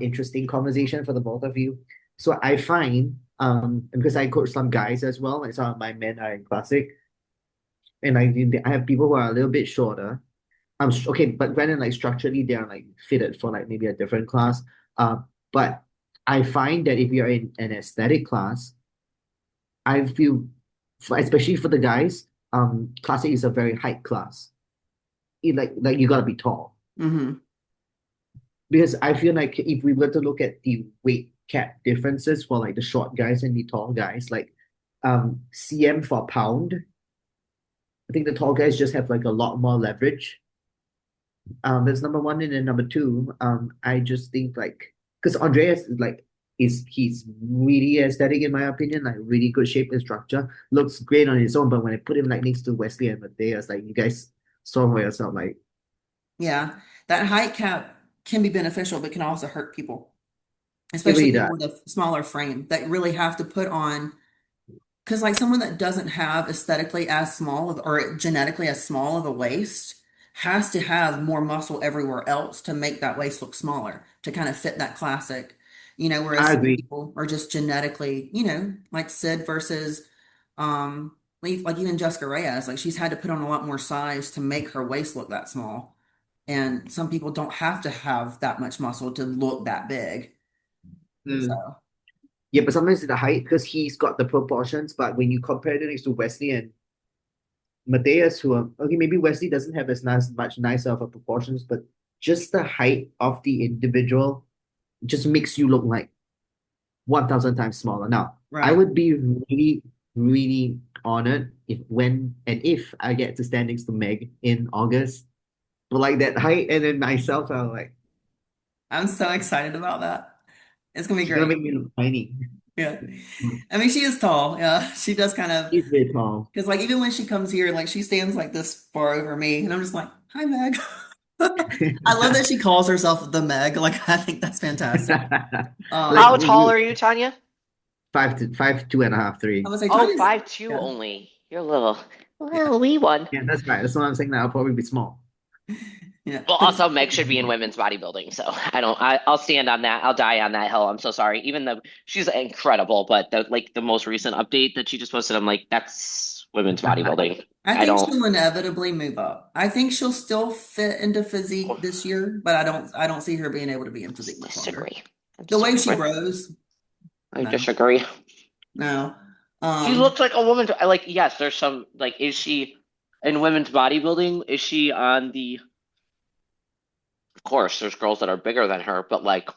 C: interesting conversation for the both of you. So I find because I coach some guys as well, like some of my men are in classic, and I have people who are a little bit shorter. Okay, but granted, like structurally they are like fitted for like maybe a different class. But I find that if you're in an aesthetic class, I feel, especially for the guys, classic is a very height class. Like you gotta be tall
B: Mm-hmm.
C: because I feel like if we were to look at the weight cap differences for like the short guys and the tall guys, like cm for pound, I think the tall guys just have like a lot more leverage. That's number one, and then number two, I just think like because Andreas is like he's really aesthetic in my opinion, like really good shape and structure, looks great on his own. But when I put him like next to Wesley and Matthias, like you guys saw for yourself, like
B: Yeah, that height cap can be beneficial, but can also hurt people,
C: it
B: especially
C: really
B: people
C: does.
B: with a smaller frame that really have to put on. Because like someone that doesn't have aesthetically as small of or genetically as small of a waist has to have more muscle everywhere else to make that waist look smaller to kind of fit that classic.
C: I
B: Whereas some
C: agree.
B: people are just genetically, like Sid versus like even Jessica Reyes, like she's had to put on a lot more size to make her waist look that small. And some people don't have to have that much muscle to look that big.
C: Mm.
B: So,
C: Yeah, but sometimes it's the height because he's got the proportions. But when you compare it next to Wesley and Matthias, who are okay, maybe Wesley doesn't have as much nicer of a proportions, but just the height of the individual just makes you look like 1,000 times smaller. Now, I
B: right.
C: would be really, really honored if I get to stand next to Meg in August. But like that height, and then myself, I'm like,
B: I'm so excited about that. It's gonna be
C: she's gonna
B: great.
C: make me look tiny.
B: Yeah. I mean, she is tall. Yeah. She does kind of,
C: She's very tall.
B: because like even when she comes here, like she stands like this far over me, and I'm just like, hi, Meg. I love that she calls herself the Meg. Like, I think that's fantastic.
C: Like
A: How
B: Um,
A: tall are you, Tanya?
C: 5 to 5'2.5",
B: I
C: 3.
B: would say
A: Oh,
B: Tanya's,
A: 5'2"
B: yeah,
A: only. You're a little,
B: yeah,
A: well, wee one.
C: Yeah, that's right. That's what I'm saying. Now I'll probably be small.
B: yeah.
A: Well,
B: But
A: also Meg should be in women's bodybuilding, so I'll stand on that. I'll die on that hill. I'm so sorry. Even though she's incredible, but the most recent update that she just posted, I'm like, that's women's bodybuilding.
B: I
A: I
B: think
A: don't
B: she'll inevitably move up. I think she'll still fit into physique this year, but I don't see her being able to be in physique much longer.
A: disagree. I
B: The way she
A: disagree.
B: grows,
A: I
B: no,
A: disagree.
B: no.
A: She looks like a woman. Like, yes, there's some is she in women's bodybuilding? Is she on the? Of course, there's girls that are bigger than her, but like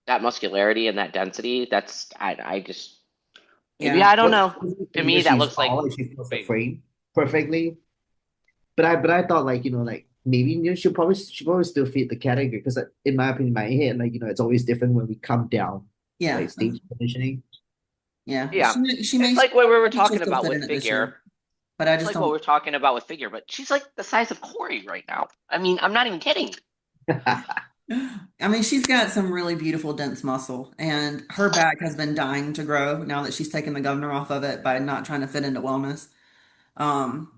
A: that muscularity and that density, I just maybe
B: Yeah.
A: I don't
C: What's
A: know.
C: crazy
A: To
C: for me
A: me,
C: is
A: that
C: she's
A: looks like
C: tall and she feels the
A: big.
C: frame perfectly. But I thought like like maybe she'll probably still fit the category because in my opinion, in my head like it's always different when we come down
B: Yeah.
C: like stage conditioning.
B: Yeah.
A: Yeah,
B: She
A: it's
B: may,
A: like what we were
B: I think she'll
A: talking
B: still
A: about
B: fit
A: with
B: in it this
A: figure.
B: year. but I
A: It's
B: just
A: like what
B: don't.
A: we're talking about with figure, but she's like the size of Corey right now. I mean, I'm not even kidding.
B: I mean, she's got some really beautiful dense muscle, and her back has been dying to grow now that she's taken the governor off of it by not trying to fit into wellness. Um,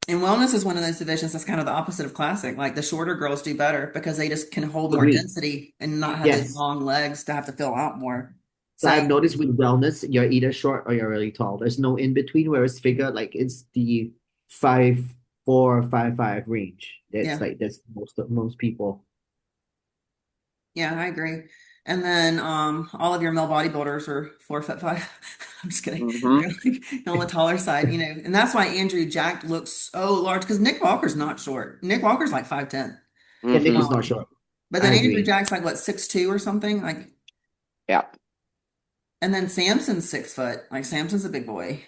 B: and wellness is one of those divisions that's kind of the opposite of classic. Like the shorter girls do better because they just can hold more
C: Agreed.
B: density and not have those
C: Yes.
B: long legs to have to fill out more.
C: So
B: So
C: I've noticed with wellness, you're either short or you're really tall. There's no in between, whereas figure, like it's the 5'4", 5'5" range.
B: yeah,
C: That's most people.
B: yeah, I agree. And then all of your male bodybuilders are 4'5". I'm just kidding.
A: Hmm.
B: They're like on the taller side, and that's why Andrew Jack looks so large because Nick Walker's not short. Nick Walker's like 5'10".
C: Yeah, Nick
A: Hmm.
C: is not
B: Um,
C: short.
B: but
C: I
B: then Andrew
C: agree.
B: Jack's like what 6'2" or something. Like,
A: Yeah.
B: and then Samson's 6 foot. Like Samson's a big boy.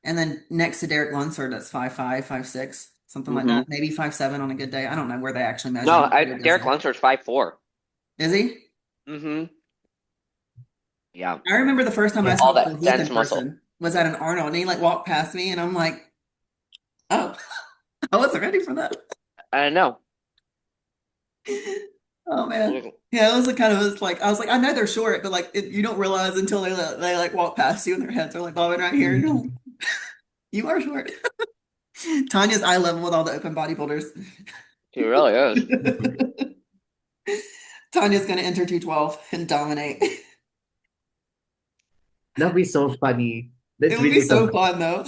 B: And then next to Derek Lunsford, that's 5'5", 5'6", something like
A: Hmm.
B: that. Maybe 5'7" on a good day. I don't know where they actually measure.
A: No,
B: He's very
A: Derek
B: busy.
A: Lunsford's 5'4".
B: Is he?
A: Hmm. Yeah.
B: I remember the first time I
C: Yeah.
B: saw
A: All
B: Phil
A: that
B: Heath
A: dense
B: in
A: muscle.
B: person was at an Arnold, and he like walked past me, and I'm like, oh, I wasn't ready for that.
A: I know.
B: Oh man, yeah, it was a kind of it's like I was like, I know they're short, but like you don't realize until they like walk past you and their heads are like bobbing right here, and you're like, you are short. Tanya's eye level with all the open bodybuilders.
A: He really is.
B: Tanya's gonna enter 212 and dominate.
C: That'd be so funny.
B: It
C: That's
B: would be
C: really so
B: so
C: funny.
B: fun though.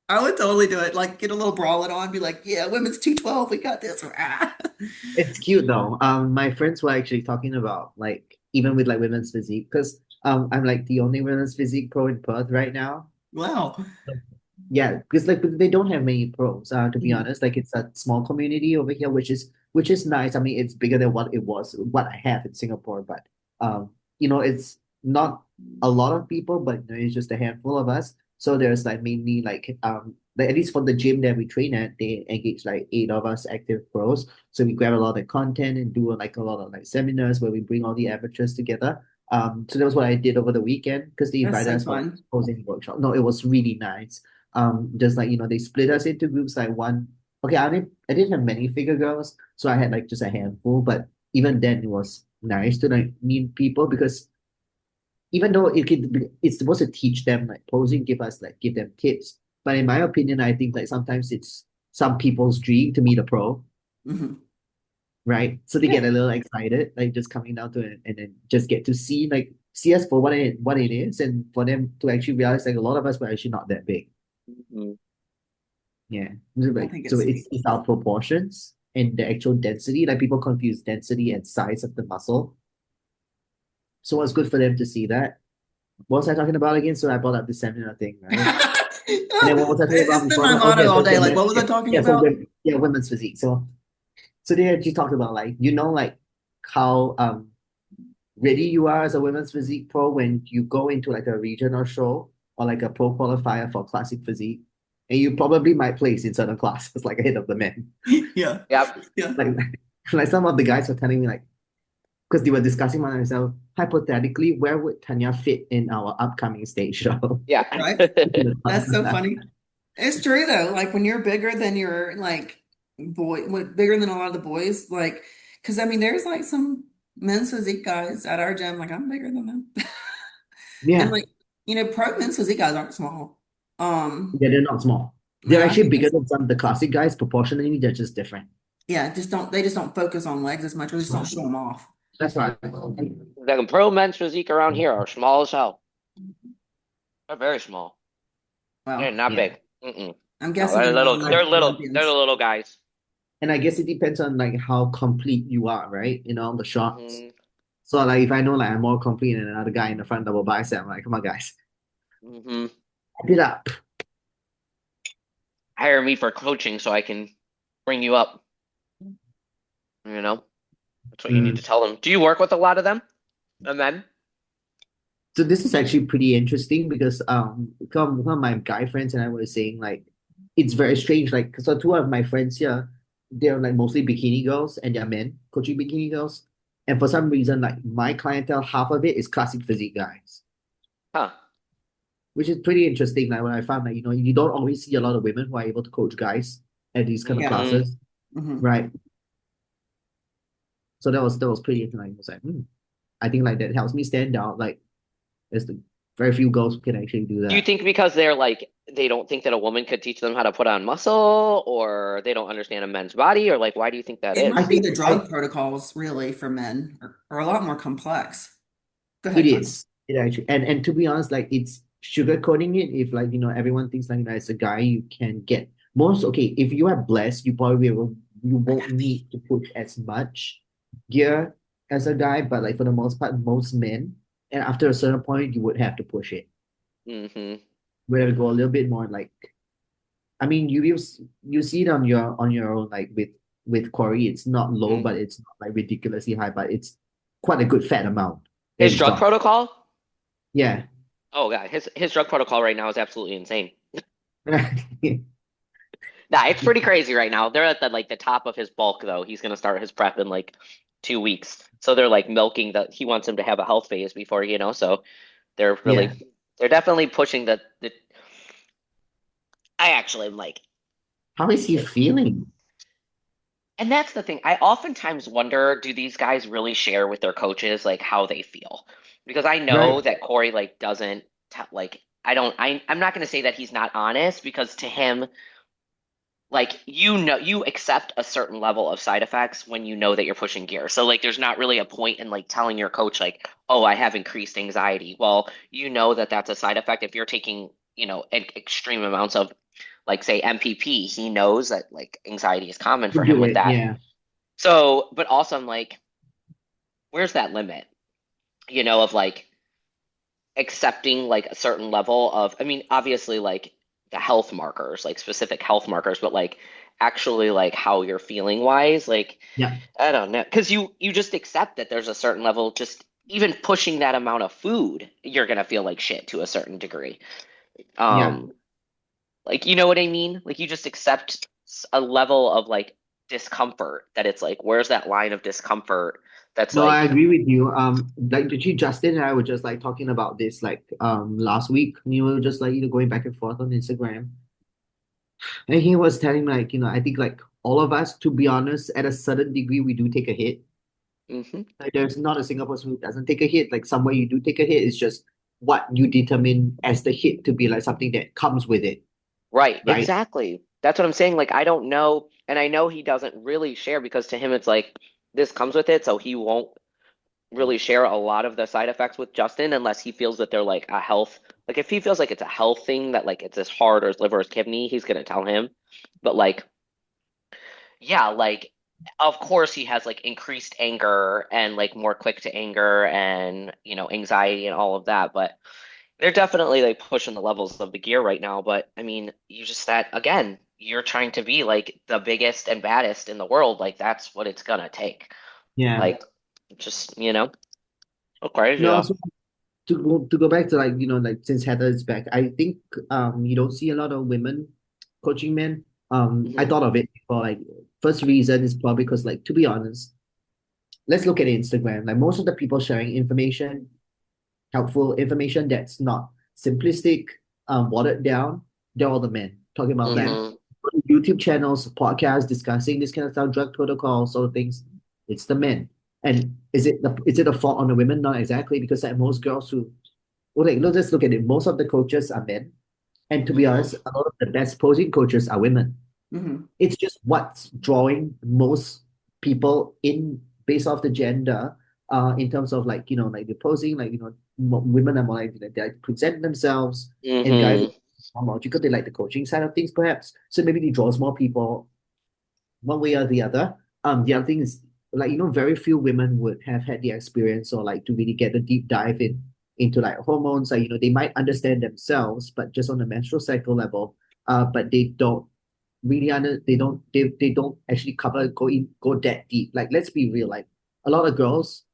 B: I would totally do it. Like get a little bralette on, be like, yeah, women's 212, we got this.
C: It's cute though. My friends were actually talking about like even with like women's physique because I'm like the only women's physique pro in Perth right now.
B: Wow.
C: Yeah, because like they don't have many pros, to be
B: Mhm.
C: honest. Like it's a small community over here, which is nice. I mean, it's bigger than what I have in Singapore, but um, it's not a lot of people, but it's just a handful of us. So there's like mainly like at least for the gym that we train at, they engage like 8 of us active pros. So we grab a lot of content and do like a lot of like seminars where we bring all the amateurs together. So that was what I did over the weekend because they
B: That's
C: invited
B: so
C: us for like
B: fun.
C: posing workshop. No, it was really nice. Just like they split us into groups like one. Okay, I didn't have many figure girls, so I had like just a handful, but even then it was nice to like meet people because even though it's supposed to teach them like posing, give them tips, but in my opinion I think like sometimes it's some people's dream to meet a pro,
B: Hmm.
C: right? So they
B: Yeah.
C: get a little excited, like just coming down to it and then just get to see us for what it is, and for them to actually realize like a lot of us were actually not that big.
A: Mhm.
C: Yeah. So,
B: I
C: like,
B: think
C: so
B: it's
C: it's,
B: sweet.
C: it's our proportions and the actual density. Like people confuse density and size of the muscle. So it's good for them to see that. What was I talking about again? So I brought up the seminar thing, right? And then what was I talking about
B: It's been
C: before
B: my
C: that? Oh
B: motto
C: yeah,
B: all
C: so
B: day. Like, what was I talking
C: yeah, so
B: about?
C: women's physique. So they actually talked about like like how ready you are as a women's physique pro when you go into like a regional show or like a pro qualifier for classic physique. And you probably might place in certain classes like ahead of the men.
B: Yeah.
A: Yep.
B: Yeah.
C: Like like some of the guys were telling me like because they were discussing among themselves, hypothetically, where would Tanya fit in our upcoming stage show?
A: Yeah.
B: Right. That's so funny. It's true though. Like when you're bigger than your like bigger than a lot of the boys, like, because I mean, there's like some men's physique guys at our gym. Like I'm bigger than them, and
C: Yeah,
B: like pro men's physique guys aren't small. Um,
C: yeah, they're not small. They're
B: no, I
C: actually
B: think
C: bigger
B: that's
C: than some of the classic guys proportionally. They're just different.
B: yeah. Just don't they just don't focus on legs as much, or just don't show them off.
C: That's right.
A: The pro men's physique around here are small as hell. They're very small. They're
B: Well,
A: not
C: Yeah.
A: big. Mm-mm.
B: I'm
A: No,
B: guessing
A: they're
B: they're not
A: little.
B: like
A: They're little. They're the
B: Olympians.
A: little guys.
C: And I guess it depends on like how complete you are, right? On the shots.
A: Hmm.
C: So like if I know like I'm more complete than another guy in the front double bicep, I'm like, come on guys,
A: Hmm.
C: wrap it up.
A: Hire me for coaching so I can bring you up. You know, that's what you need
C: Mm.
A: to tell them. Do you work with a lot of them? And then,
C: So this is actually pretty interesting because some of my guy friends and I were saying like it's very strange. Like so two of my friends here, they're like mostly bikini girls and they're men coaching bikini girls. And for some reason, like my clientele, half of it is classic physique guys.
A: huh?
C: which is pretty interesting. Like when I found that, you don't always see a lot of women who are able to coach guys at these kind of
B: Yeah.
A: Hmm.
C: classes,
B: Hmm.
C: right? So that was pretty interesting. I was like, I think like that helps me stand out. Like there's the very few girls who can actually do
A: Do you
C: that.
A: think because they're like they don't think that a woman could teach them how to put on muscle, or they don't understand a men's body, or like why do you think that
B: It
C: I
B: might
A: is?
B: be
C: think
B: the drug protocols really for men are a lot more complex. Go
C: it
B: ahead, Con.
C: is. It actually, and to be honest, like it's sugarcoating it. If like everyone thinks like as a guy you can get most okay. If you are blessed, you won't need to put as much gear as a guy. But like for the most part, most men, and after a certain point, you would have to push it.
A: Hmm.
C: We have to go a little bit more like. I mean, you see it on your own like with Corey. It's not low, but
A: Hmm.
C: it's not like ridiculously high. But it's quite a good fat amount that
A: His
C: he's
A: drug
C: on.
A: protocol?
C: Yeah.
A: Oh god, his drug protocol right now is absolutely insane. Nah, it's pretty crazy right now. They're at the like the top of his bulk though. He's gonna start his prep in like 2 weeks. So they're like milking that he wants him to have a health phase before, so they're
C: Yeah.
A: really they're definitely pushing the I actually am like
C: How is he feeling?
A: and that's the thing. I oftentimes wonder, do these guys really share with their coaches like how they feel? Because I know
C: Right.
A: that Corey like doesn't like I don't I'm not gonna say that he's not honest because to him like you accept a certain level of side effects when you know that you're pushing gear. So like there's not really a point in like telling your coach like, "Oh, I have increased anxiety." Well, you know that that's a side effect if you're taking, extreme amounts of like say MPP. He knows that like anxiety is common for
C: To
A: him
C: do
A: with
C: it.
A: that.
C: Yeah.
A: So, but also I'm like, where's that limit? Of like accepting like a certain level of, I mean, obviously like the health markers, like specific health markers, but like actually like how you're feeling wise, like
C: Yeah.
A: I don't know, because you just accept that there's a certain level, just even pushing that amount of food, you're gonna feel like shit to a certain degree.
C: Yeah.
A: Um, like you know what I mean? Like you just accept a level of like discomfort that it's like, where's that line of discomfort that's
C: No, I
A: like,
C: agree with you. Like actually Justin and I were just like talking about this like last week. We were just like going back and forth on Instagram. And he was telling me like, I think like all of us, to be honest, at a certain degree, we do take a hit.
A: hmm
C: Like there's not a single person who doesn't take a hit. Like somewhere you do take a hit. It's just what you determine as the hit to be like something that comes with it,
A: right,
C: right?
A: exactly. That's what I'm saying. Like, I don't know. And I know he doesn't really share because to him, it's like this comes with it. So he won't really share a lot of the side effects with Justin unless he feels that they're like a health. Like, if he feels like it's a health thing that like it's his heart or his liver or his kidney, he's going to tell him. But like, yeah, like, of course he has like increased anger and like more quick to anger and, anxiety and all of that. But they're definitely like pushing the levels of the gear right now, but I mean, you just that again, you're trying to be like the biggest and baddest in the world. Like that's what it's gonna take.
C: Yeah.
A: Like just, so crazy
C: No,
A: though.
C: so to go back to like like since Heather is back, I think you don't see a lot of women coaching men. I
A: Hmm.
C: thought of it before. Like first reason is probably because like to be honest, let's look at Instagram. Like most of the people sharing information, helpful information that's not simplistic, watered down, they're all the men talking about like
A: Hmm.
C: YouTube channels, podcasts discussing this kind of stuff, drug protocols, sort of things. It's the men. And is it a fault on the women? Not exactly, because like most girls who well, like, let's just look at it. Most of the coaches are men. And to be honest,
A: Hmm.
C: a lot of the best posing coaches are women.
B: Hmm.
C: It's just what's drawing most people in based off the gender, in terms of like, like the posing, like, women are more like they like present themselves, and guys are
A: Hmm.
C: more logical. They like the coaching side of things, perhaps. So maybe it draws more people one way or the other. The other thing is like very few women would have had the experience or like to really get the deep dive into like hormones. Like they might understand themselves, but just on the menstrual cycle level, but they don't really they don't actually go that deep. Like let's be real, like a lot of girls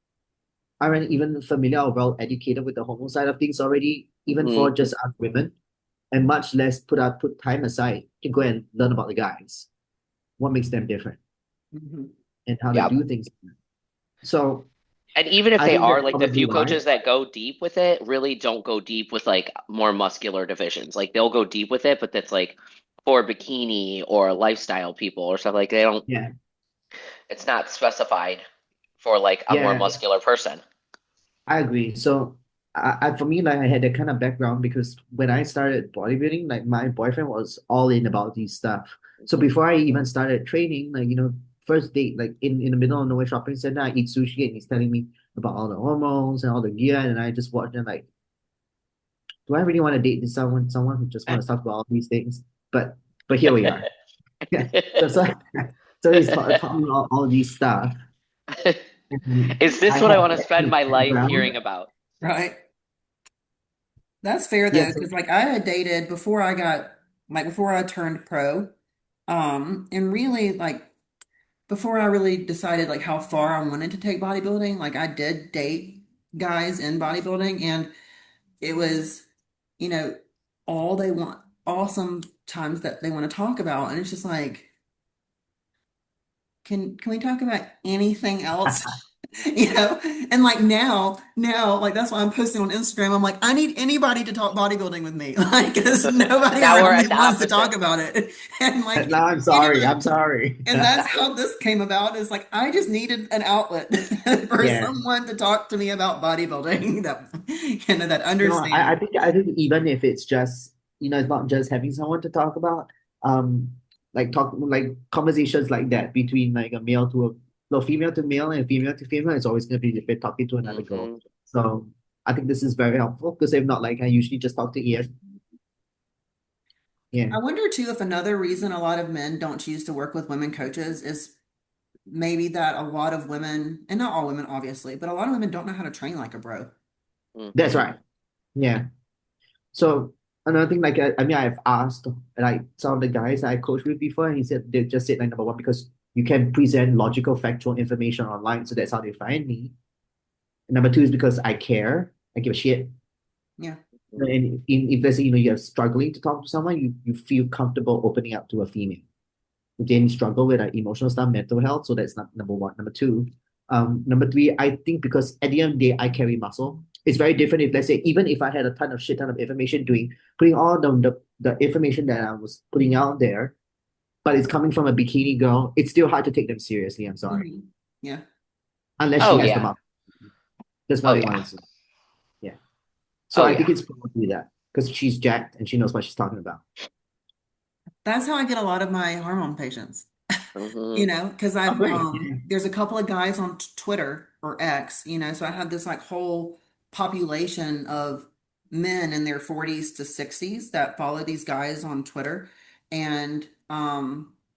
C: aren't even familiar or well educated with the hormone side of things already, even
A: Hmm.
C: for just us women, and much less put time aside to go and learn about the guys. What makes them different
B: Hmm.
C: and how to
A: Yeah.
C: do things. So.
A: And even if
C: I
A: they
C: think
A: are,
C: that's
A: like the
C: probably
A: few
C: why.
A: coaches that go deep with it really don't go deep with like more muscular divisions. Like they'll go deep with it, but that's like for bikini or lifestyle people or stuff like they don't,
C: Yeah,
A: it's not specified for like a more
C: yeah,
A: muscular person.
C: I agree. So, for me, like I had that kind of background because when I started bodybuilding, like my boyfriend was all in about these stuff. So
A: Mhm.
C: before I even started training, like first date, like in the middle of nowhere shopping center, I eat sushi and he's telling me about all the hormones and all the gear, and I just watched and like, do I really want to date this someone who just want to talk about all these things? But here we are. Yeah. So so he's taught me all these stuff. And
A: Is this
C: I
A: what I
C: had
A: want to
C: that kind
A: spend
C: of
A: my life
C: background.
A: hearing about?
B: Right. That's fair though,
C: Yes.
B: because like I had dated before I got like before I turned pro. And really like before I really decided like how far I wanted to take bodybuilding, like I did date guys in bodybuilding and it was, you know, all they want, awesome times that they want to talk about. And it's just like, can we talk about anything else? You know, and like now, like that's why I'm posting on Instagram. I'm like, I need anybody to talk bodybuilding with me, like, because nobody
A: Now we're
B: around me
A: at the
B: wants to talk
A: opposite.
B: about it, and like
C: Now I'm sorry.
B: anybody,
C: I'm sorry.
B: and that's how this came about. Is like I just needed an outlet for
C: Yeah.
B: someone to talk to me about bodybuilding that that
C: No, I
B: understands.
C: think I think even if it's just it's not just having someone to talk about, like conversations like that between like a male to a no female to male and female to female, it's always gonna be different talking to another girl.
A: Hmm.
C: So I think this is very helpful because if not, like I usually just talk to Ian. Yeah.
B: I wonder too if another reason a lot of men don't choose to work with women coaches is maybe that a lot of women, and not all women obviously, but a lot of women don't know how to train like a bro.
C: That's
A: Hmm.
C: right. Yeah. So another thing, like I mean, I've asked like some of the guys I coached with before, and he said they just said like number one because you can present logical, factual information online, so that's how they find me. And number two is because I care, I give a shit.
B: Yeah.
C: And if let's say you're struggling to talk to someone, you feel comfortable opening up to a female. If they struggle with like emotional stuff, mental health, so that's not number one. Number two, number three, I think because at the end of the day, I carry muscle. It's very different if let's say even if I had a ton of shit ton of information putting all the information that I was putting out there, but it's coming from a bikini girl, it's still hard to take them seriously. I'm sorry,
B: Mhm. Yeah.
C: unless she
A: Oh
C: has the
A: yeah.
C: muscle. That's what
A: Oh
C: they
A: yeah.
C: want to see. Yeah. So
A: Oh
C: I think
A: yeah.
C: it's probably that because she's jacked and she knows what she's talking about.
B: That's how I get a lot of my hormone patients.
A: Hmm.
B: Because
C: Oh,
B: I've
C: great. Yeah.
B: there's a couple of guys on Twitter or X, so I have this like whole population of men in their 40s to 60s that follow these guys on Twitter, and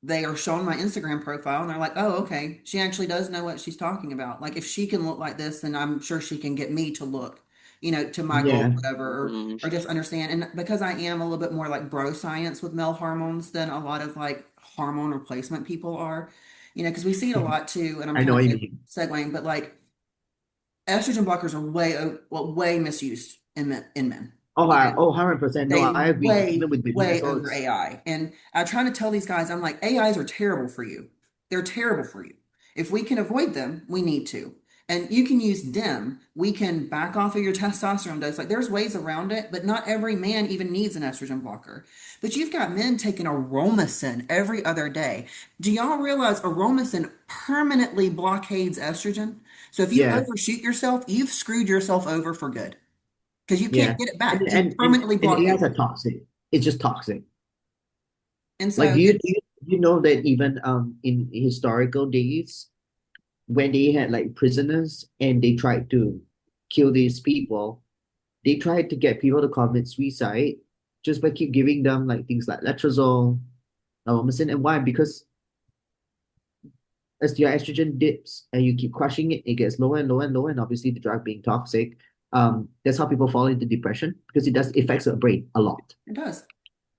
B: they are showing my Instagram profile, and they're like, "Oh, okay, she actually does know what she's talking about. Like, if she can look like this, then I'm sure she can get me to look, to my goal,
C: Yeah.
B: whatever,
A: Hmm.
B: or just understand." And because I am a little bit more like bro science with male hormones than a lot of like hormone replacement people are, because we see it a lot too. And I'm
C: I know
B: kind of
C: what you mean.
B: segueing, but like estrogen blockers are way misused in men.
C: Oh,
B: You know,
C: 100%. No,
B: they
C: I agree. Even with women
B: way
C: as well,
B: over
C: it's
B: AI. And I try to tell these guys, I'm like, AIs are terrible for you. They're terrible for you. If we can avoid them, we need to. And you can use DIM. We can back off of your testosterone dose. Like there's ways around it, but not every man even needs an estrogen blocker. But you've got men taking aromasin every other day. Do y'all realize aromasin permanently blockades estrogen? So if you
C: yeah,
B: overshoot yourself, you've screwed yourself over for good because you
C: yeah.
B: can't get it
C: And
B: back. You
C: and and,
B: permanently
C: and
B: blockade
C: AIs
B: it.
C: are toxic. It's just toxic.
B: And
C: Like,
B: so it's
C: do you know that even in historical days, when they had like prisoners and they tried to kill these people, they tried to get people to commit suicide just by keep giving them like things like letrozole, lomacin, and why? Because as your estrogen dips and you keep crushing it, it gets lower and lower and lower, and obviously the drug being toxic, that's how people fall into depression because it does affects the brain a lot.
B: it does.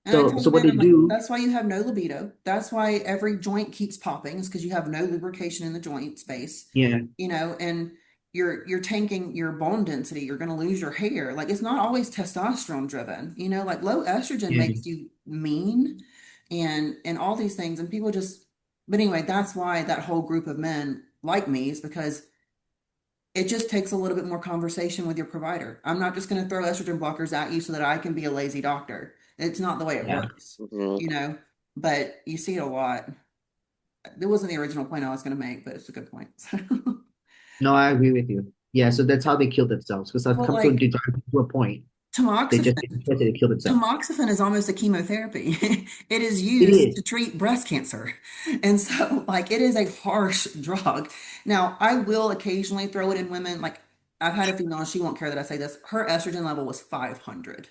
B: And I
C: So
B: tell
C: so
B: the
C: what
B: men,
C: they
B: I'm like,
C: do,
B: that's why you have no libido. That's why every joint keeps popping, is because you have no lubrication in the joint space,
C: yeah,
B: and you're tanking your bone density. You're going to lose your hair. Like it's not always testosterone driven, like low estrogen
C: yeah,
B: makes you mean and all these things. And people just, but anyway, that's why that whole group of men like me is because it just takes a little bit more conversation with your provider. I'm not just going to throw estrogen blockers at you so that I can be a lazy doctor. It's not the way it
C: Yeah.
B: works,
A: Hmm.
B: you know, but you see it a lot. It wasn't the original point I was going to make, but it's a good point.
C: No, I agree with you. Yeah, so that's how they kill themselves because I've
B: Well,
C: come to
B: like
C: a point they just
B: tamoxifen,
C: get to kill themselves.
B: tamoxifen is almost a chemotherapy. It is
C: It
B: used
C: is.
B: to treat breast cancer. And so, like, it is a harsh drug. Now, I will occasionally throw it in women. Like, I've had a female, and she won't care that I say this. Her estrogen level was 500.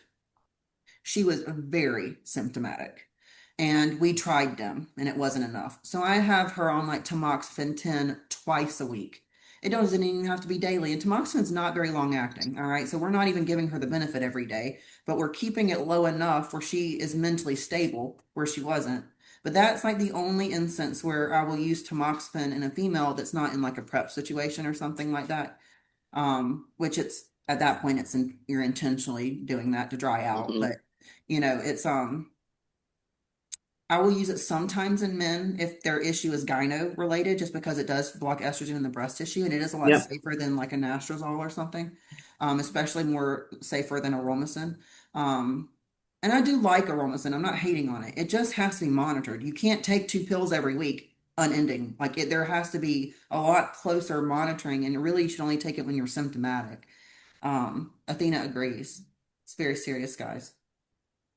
B: She was very symptomatic. And we tried them and it wasn't enough. So I have her on like tamoxifen 10 twice a week. It doesn't even have to be daily. And tamoxifan's not very long acting. All right. So we're not even giving her the benefit every day, but we're keeping it low enough where she is mentally stable, where she wasn't. But that's like the only instance where I will use tamoxifen in a female that's not in like a prep situation or something like that. Which it's at that point you're intentionally doing that to dry out.
A: Hmm.
B: But it's I will use it sometimes in men if their issue is gyno related, just because it does block estrogen in the breast tissue, and it is a lot
C: Yep.
B: safer than like a anastrozole or something, especially more safer than aromasin. Um, and I do like aromasin. I'm not hating on it. It just has to be monitored. You can't take 2 pills every week unending. Like there has to be a lot closer monitoring, and really you should only take it when you're symptomatic. Athena agrees. It's very serious, guys.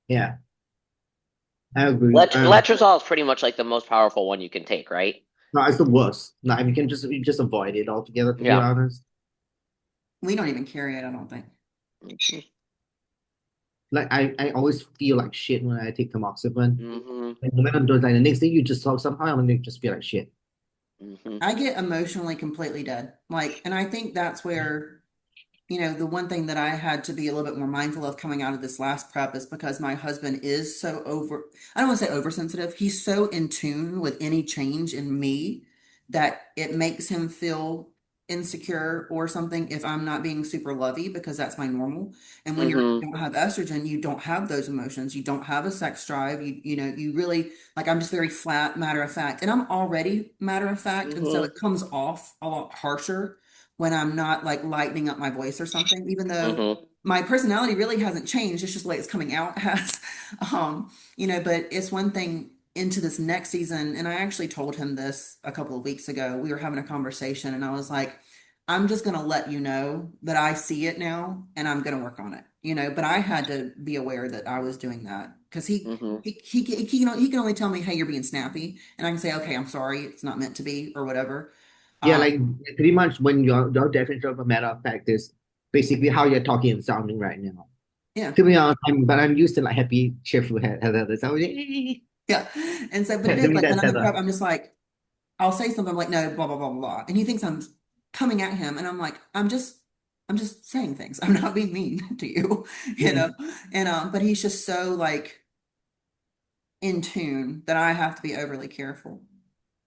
C: Yeah, I agree.
A: Letrozole is pretty much like the most powerful one you can take, right?
C: No, it's the worst. No, you can just avoid it altogether, to be
A: Yeah.
C: honest.
B: We don't even carry it, I don't think.
C: Like I always feel like shit when I take tamoxifen.
A: Hmm.
C: Like, no matter like the next day you just somehow I'm gonna just feel like shit.
A: Hmm.
B: I get emotionally completely dead. Like, and I think that's where, the one thing that I had to be a little bit more mindful of coming out of this last prep is because my husband is so I don't want to say oversensitive. He's so in tune with any change in me that it makes him feel insecure or something if I'm not being super lovey because that's my normal. And when you
A: Hmm.
B: don't have estrogen, you don't have those emotions. You don't have a sex drive. You really like I'm just very flat, matter of fact. And I'm already matter of fact. And so
A: Hmm.
B: it comes off a lot harsher when I'm not like lightening up my voice or something, even though
A: Hmm.
B: my personality really hasn't changed. It's just the way it's coming out has. But it's one thing into this next season. And I actually told him this a couple of weeks ago. We were having a conversation and I was like, I'm just going to let you know that I see it now and I'm going to work on it, but I had to be aware that I was doing that because
A: Hmm.
B: he can only tell me, hey, you're being snappy. And I can say, okay, I'm sorry. It's not meant to be or whatever.
C: Yeah,
B: Um,
C: like pretty much when your definition of a matter of fact is basically how you're talking and sounding right now.
B: yeah.
C: To be honest, I'm used to like happy, cheerful Heather. So
B: Yeah. And so, but it
C: to
B: is
C: me
B: like when
C: that's
B: I'm in prep,
C: Heather.
B: I'm just like, I'll say something I'm like, no, blah, blah, blah, blah, blah. And he thinks I'm coming at him. And I'm like, I'm just saying things. I'm not being mean to you, you know?
C: Mhm.
B: And, but he's just so like in tune that I have to be overly careful.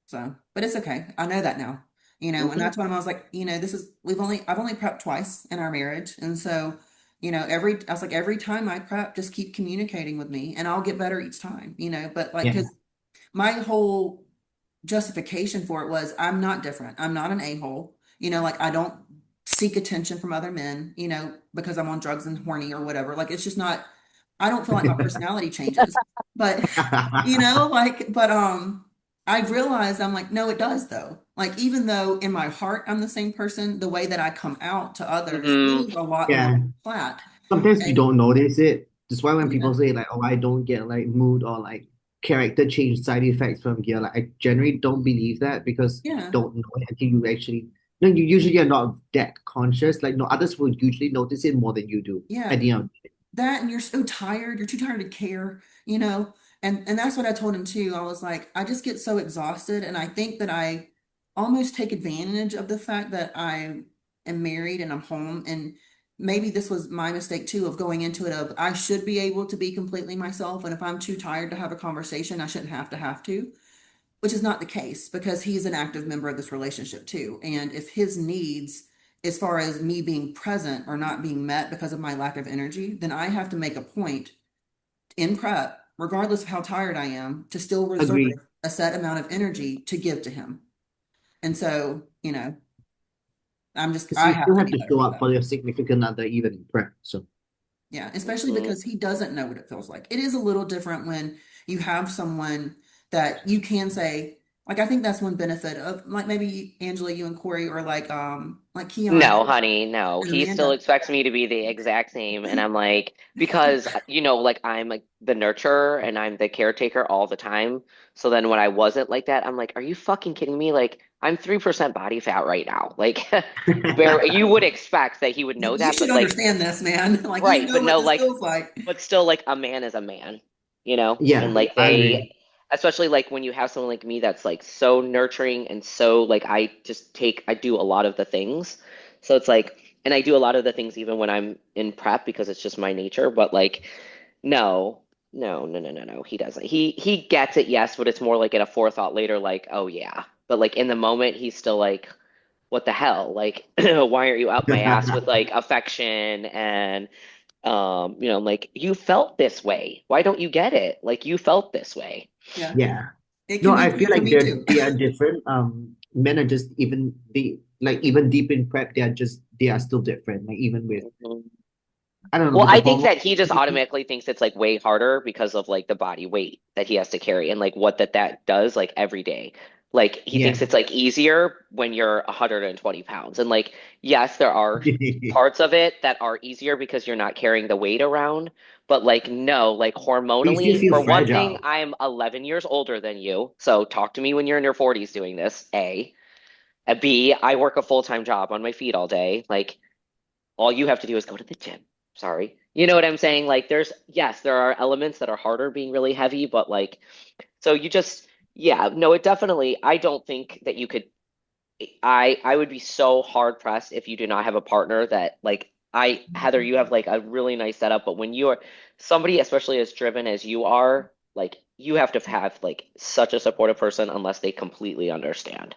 B: So, but it's okay. I know that now, and
A: Hmm.
B: that's when I was like, I've only prepped twice in our marriage. And so, I was like, every time I prep, just keep communicating with me and I'll get better each time, but like,
C: Yeah.
B: cause my whole justification for it was I'm not different. I'm not an a-hole. Like I don't seek attention from other men, because I'm on drugs and horny or whatever. Like it's just not, I don't feel like my personality changes. But I realized I'm like, no, it does though. Like even though in my heart I'm the same person, the way that I come out to others
A: Hmm.
B: is a lot more
C: Yeah.
B: flat.
C: Sometimes you
B: And
C: don't notice it. That's why when
B: yeah,
C: people say like, "Oh, I don't get like mood or like character change side effects from gear," like I generally don't believe that because you
B: yeah,
C: don't know it until you actually. No, you usually are not that conscious. Like no, others will usually notice it more than you do
B: yeah.
C: at the end.
B: That and you're so tired, you're too tired to care, you know. And that's what I told him too. I was like, I just get so exhausted and I think that I almost take advantage of the fact that I am married and I'm home and maybe this was my mistake too of going into it of I should be able to be completely myself and if I'm too tired to have a conversation, I shouldn't have to, which is not the case because he's an active member of this relationship too. And if his needs, as far as me being present, are not being met because of my lack of energy, then I have to make a point in prep, regardless of how tired I am, to still reserve
C: Agree.
B: a set amount of energy to give to him. And so,
C: Because
B: I
C: you
B: have
C: still
B: to
C: have
B: be
C: to
B: better
C: show
B: about
C: up
B: that.
C: for your significant other even in prep. So
B: Yeah, especially
A: Mhm.
B: because he doesn't know what it feels like. It is a little different when you have someone that you can say, like I think that's one benefit of like maybe Angela, you and Corey, or like Keon
A: No, honey, no.
B: and
A: He still
B: Amanda.
A: expects me to be the exact same. And I'm like, because, like I'm like the nurturer and I'm the caretaker all the time. So then when I wasn't like that, I'm like, are you fucking kidding me? Like, I'm 3% body fat right now. Like, you would expect that he would know
B: You
A: that,
B: should
A: but like,
B: understand this, man. Like you
A: right.
B: know
A: But
B: what
A: no,
B: this
A: like,
B: feels like.
A: but still like a man is a man, and
C: yeah,
A: like
C: I agree.
A: especially like when you have someone like me that's like so nurturing and so like I do a lot of the things. So it's like, and I do a lot of the things even when I'm in prep because it's just my nature, but like no, no, he doesn't. He gets it, yes, but it's more like in a forethought later, like, oh yeah. But like in the moment he's still like, what the hell? Like, why aren't you up my ass with like affection and like you felt this way. Why don't you get it? Like you felt this way.
B: Yeah,
C: Yeah.
B: it
C: No,
B: can be
C: I feel
B: true for
C: like
B: me too.
C: they are different. Men are just even the like even deep in prep, they are still different. Like even with
A: Mhm.
C: I don't know
A: Well,
C: with the
A: I think
C: hormone.
A: that he just automatically thinks it's like way harder because of like the body weight that he has to carry and like what that does like every day. Like he
C: Yeah.
A: thinks it's like easier when you're 120 pounds. And like, yes, there are parts of it that are easier because you're not carrying the weight around. But like, no, like
C: But you still
A: hormonally,
C: feel
A: for one thing,
C: fragile.
A: I'm 11 years older than you. So talk to me when you're in your 40s doing this, A. And B, I work a full-time job on my feet all day. Like, all you have to do is go to the gym. Sorry. You know what I'm saying? Like yes, there are elements that are harder being really heavy, but like so you just yeah, no, it definitely I don't think that you could I would be so hard pressed if you do not have a partner that like Heather, you have like a really nice setup, but when you are somebody especially as driven as you are, like you have to have like such a supportive person unless they completely understand.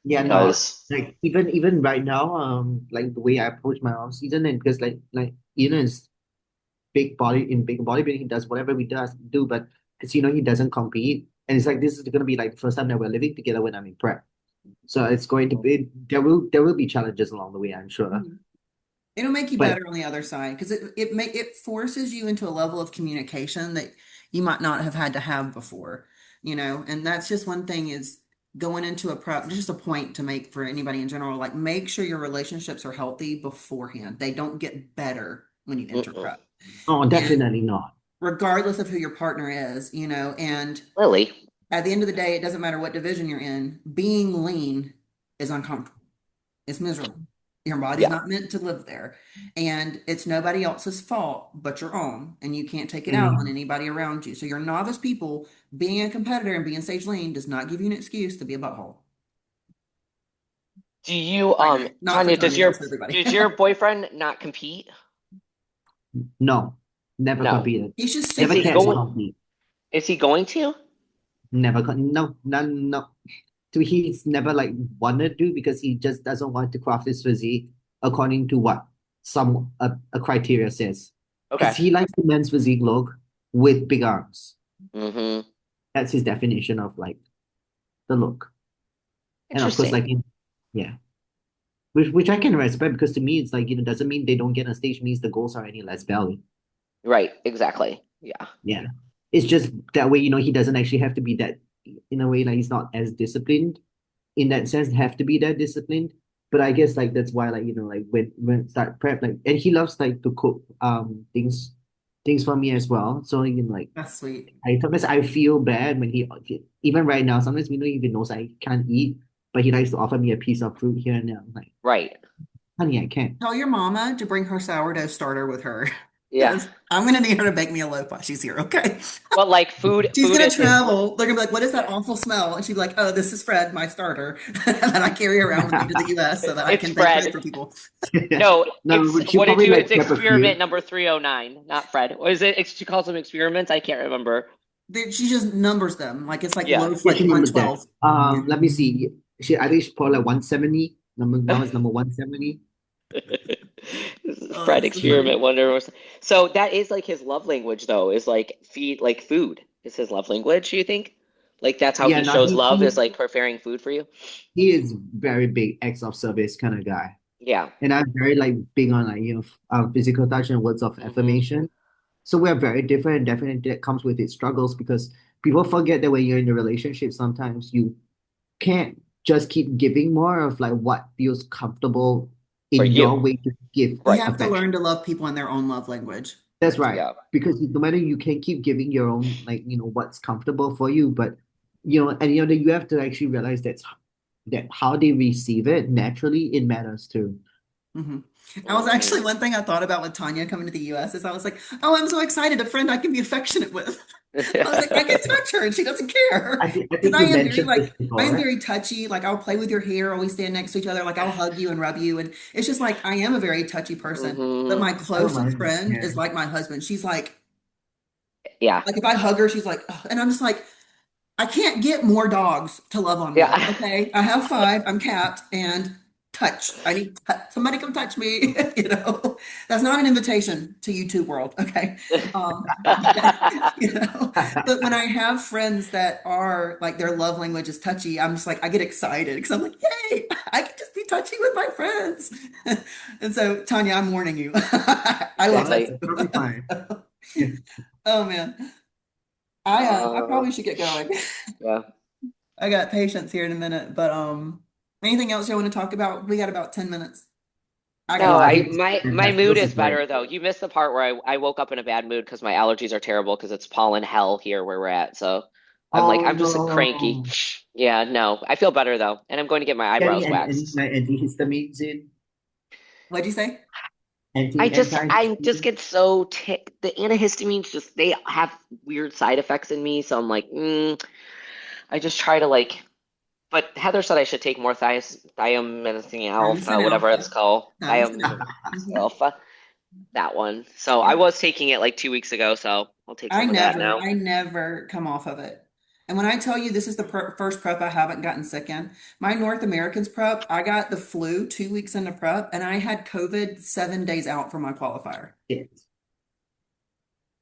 C: Yeah, no.
A: Because
C: Like even right now, like the way I approach my off season and because like is big bodybuilding, he does whatever we does do, but because he doesn't compete. And it's like this is gonna be like the first time that we're living together when I'm in prep. So it's going to be there will be challenges along the way, I'm sure.
B: Mhm. It'll make you
C: But
B: better on the other side because it forces you into a level of communication that you might not have had to have before, and that's just one thing is going into a prep, just a point to make for anybody in general, like make sure your relationships are healthy beforehand. They don't get better when you enter
A: mm-mm.
B: prep.
C: oh,
B: And
C: definitely not.
B: regardless of who your partner is, and
A: Lily.
B: at the end of the day, it doesn't matter what division you're in, being lean is uncomfortable. It's miserable. Your body's
A: Yeah.
B: not meant to live there. And it's nobody else's fault but your own. And you can't take it out on
C: Mhm.
B: anybody around you. So your novice people being a competitor and being stage lean does not give you an excuse to be a butthole.
A: Do you,
B: Tanya. Not for
A: Tanya,
B: Tanya, that's for everybody.
A: does your boyfriend not compete?
C: No, never
A: No.
C: competed.
B: He's just
A: Is
C: Never
B: super
A: he
C: cared to
A: going?
B: busy.
C: compete.
A: Is he going to?
C: No, no, no. So he's never like wanted to because he just doesn't want to craft his physique according to what some a criteria says. Because
A: Okay.
C: he likes the men's physique look with big arms.
A: Mm-hmm.
C: That's his definition of like the look. And of course,
A: Interesting.
C: like yeah, which I can respect because to me it's like doesn't mean they don't get on stage means the goals are any less valid.
A: Right. Exactly. Yeah.
C: Yeah. It's just that way, he doesn't actually have to be that in a way like he's not as disciplined in that sense, have to be that disciplined. But I guess like that's why like like when start prep like and he loves like to cook things for me as well. So like
B: That's sweet.
C: I sometimes I feel bad when even right now, sometimes we don't even knows I can't eat, but he likes to offer me a piece of fruit here and there. I'm like,
A: Right.
C: honey, I can't.
B: Tell your mama to bring her sourdough starter with her.
A: Yeah.
B: Because I'm gonna need her to bake me a loaf while she's here, okay?
A: But like
B: She's
A: food
B: gonna
A: is his.
B: travel. They're gonna be like, "What is that
A: Yeah.
B: awful smell?" And she'd be like, "Oh, this is Fred, my starter, that I carry around with me to the U.S. so that I
A: It's
B: can bake bread
A: Fred.
B: for people."
A: No,
C: No,
A: it's
C: but she'll
A: what did
C: probably
A: you?
C: like
A: It's
C: prep a
A: experiment
C: few.
A: number 309, not Fred. What is it? She calls them experiments. I can't remember.
B: She just numbers them like it's like
A: Yeah.
B: loaf
C: Yeah,
B: like
C: she numbers that.
B: 112. Yeah.
C: Let me see. I think she probably like 170. Number now is number 170.
B: Oh,
A: Fred
B: that's so funny.
A: experiment wonder. So that is like his love language, though, is like feed, like food is his love language. Do you think? Like that's how
C: Yeah,
A: he
C: now
A: shows
C: he
A: love is
C: he
A: like preparing food for you.
C: he is very big acts of service kind of guy.
A: Yeah.
C: And I'm very like big on like physical touch and words of
A: Hmm.
C: affirmation. So we're very different, and definitely that comes with its struggles because people forget that when you're in a relationship, sometimes you can't just keep giving more of like what feels comfortable
A: For
C: in your
A: you.
C: way to give
B: You
A: Right.
B: have to
C: affection.
B: learn to love people in their own love language.
C: That's right.
A: Yeah.
C: Because no matter you can keep giving your own like what's comfortable for you, but that you have to actually realize that how they receive it naturally it matters too.
B: Hmm. I was
A: Hmm.
B: actually one thing I thought about with Tanya coming to the US is I was like, oh, I'm so excited, a friend I can be affectionate with. I was like, I can touch her and she doesn't care.
C: I
B: Because
C: think
B: I
C: you
B: am very
C: mentioned this
B: like I
C: before,
B: am
C: right?
B: very touchy. Like I'll play with your hair, or we stand next to each other, like I'll hug you and rub you. And it's just like I am a very touchy person. But
A: Hmm.
B: my
C: I don't
B: closest
C: mind that.
B: friend
C: Yeah.
B: is like my husband. She's
A: Yeah.
B: like if I hug her, she's like, "Ugh," and I'm just like, I can't get more dogs to love on me.
A: Yeah.
B: Okay. I have five. I'm capped and touch. I need somebody come touch me. That's not an invitation to YouTube world. Okay. But, but when I have friends that are like their love language is touchy, I'm just like, I get excited because I'm like, yay, I can just be touchy with my friends. And so, Tanya, I'm warning you. I will
C: Yeah,
B: touch
A: Exactly.
C: that's
B: you.
C: totally fine. Yeah.
B: Oh man. I
A: Uh,
B: probably should get going.
A: yeah.
B: I got patience here in a minute, but anything else you want to talk about? We got about 10 minutes. I got
C: No,
A: No,
C: I
B: about
A: I
C: think
A: my
C: that
A: mood
C: feels
A: is
C: great.
A: better though. You missed the part where I woke up in a bad mood because my allergies are terrible because it's pollen hell here where we're at. So
C: Oh
A: I'm just a cranky.
C: no.
A: Yeah, no. I feel better though, and I'm going to get my
C: Any
A: eyebrows
C: any
A: waxed.
C: like antihistamines in
B: what'd you say?
A: I just
C: antihistamine?
A: get so tick. The antihistamines just they have weird side effects in me, so I'm like, I just try to like. But Heather said I should take more thiamine alpha,
B: Thymosin
A: whatever it's
B: alpha.
A: called.
B: Thymosin
A: Thiam
B: alpha. Hmm.
A: alpha, that one. So I
B: Yep.
A: was taking it like 2 weeks ago, so I'll take some of that now.
B: I never come off of it. And when I tell you this is the first prep I haven't gotten sick in, my North Americans prep, I got the flu 2 weeks into prep, and I had COVID 7 days out from my qualifier.
C: Shit.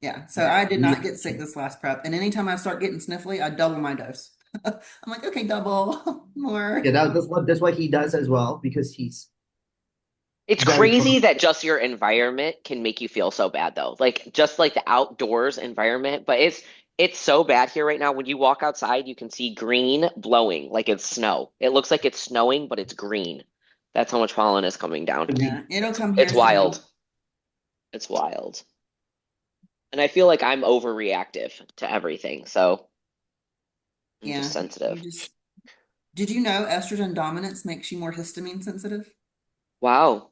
B: Yeah, so
C: That's
B: I did not
C: really
B: get sick this last prep. And anytime I start getting sniffly, I double my dose. I'm like, okay, double more.
C: yeah, that's what he does as well because he's
A: It's
C: very
A: crazy
C: prone.
A: that just your environment can make you feel so bad though. Like just like the outdoors environment, but it's so bad here right now. When you walk outside, you can see green blowing like it's snow. It looks like it's snowing, but it's green. That's how much pollen is coming down.
B: Yeah, it'll come here
A: It's
B: soon.
A: wild. It's wild. And I feel like I'm overreactive to everything, so I'm just
B: Yeah, you
A: sensitive.
B: just did you know estrogen dominance makes you more histamine sensitive?
A: Wow.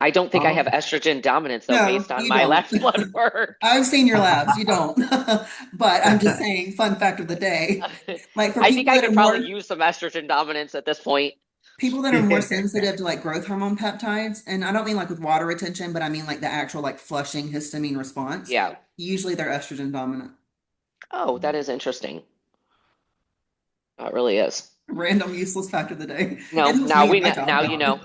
A: I don't think I have
C: Oh,
A: estrogen dominance though,
B: No,
A: based on
B: you
A: my
B: don't.
A: last blood work.
B: I've seen your labs. You don't. But I'm just saying, fun fact of the day. Like for
A: I think
B: people
A: I
B: that are
A: could probably
B: more
A: use some estrogen dominance at this point.
B: sensitive to like growth hormone peptides, and I don't mean like with water retention, but I mean like the actual like flushing histamine response.
A: Yeah.
B: Usually they're estrogen dominant.
A: Oh, that is interesting. It really is.
B: Random useless fact of the day. It
A: No,
B: helps me in my
A: now
B: job
A: you
B: though.
A: know.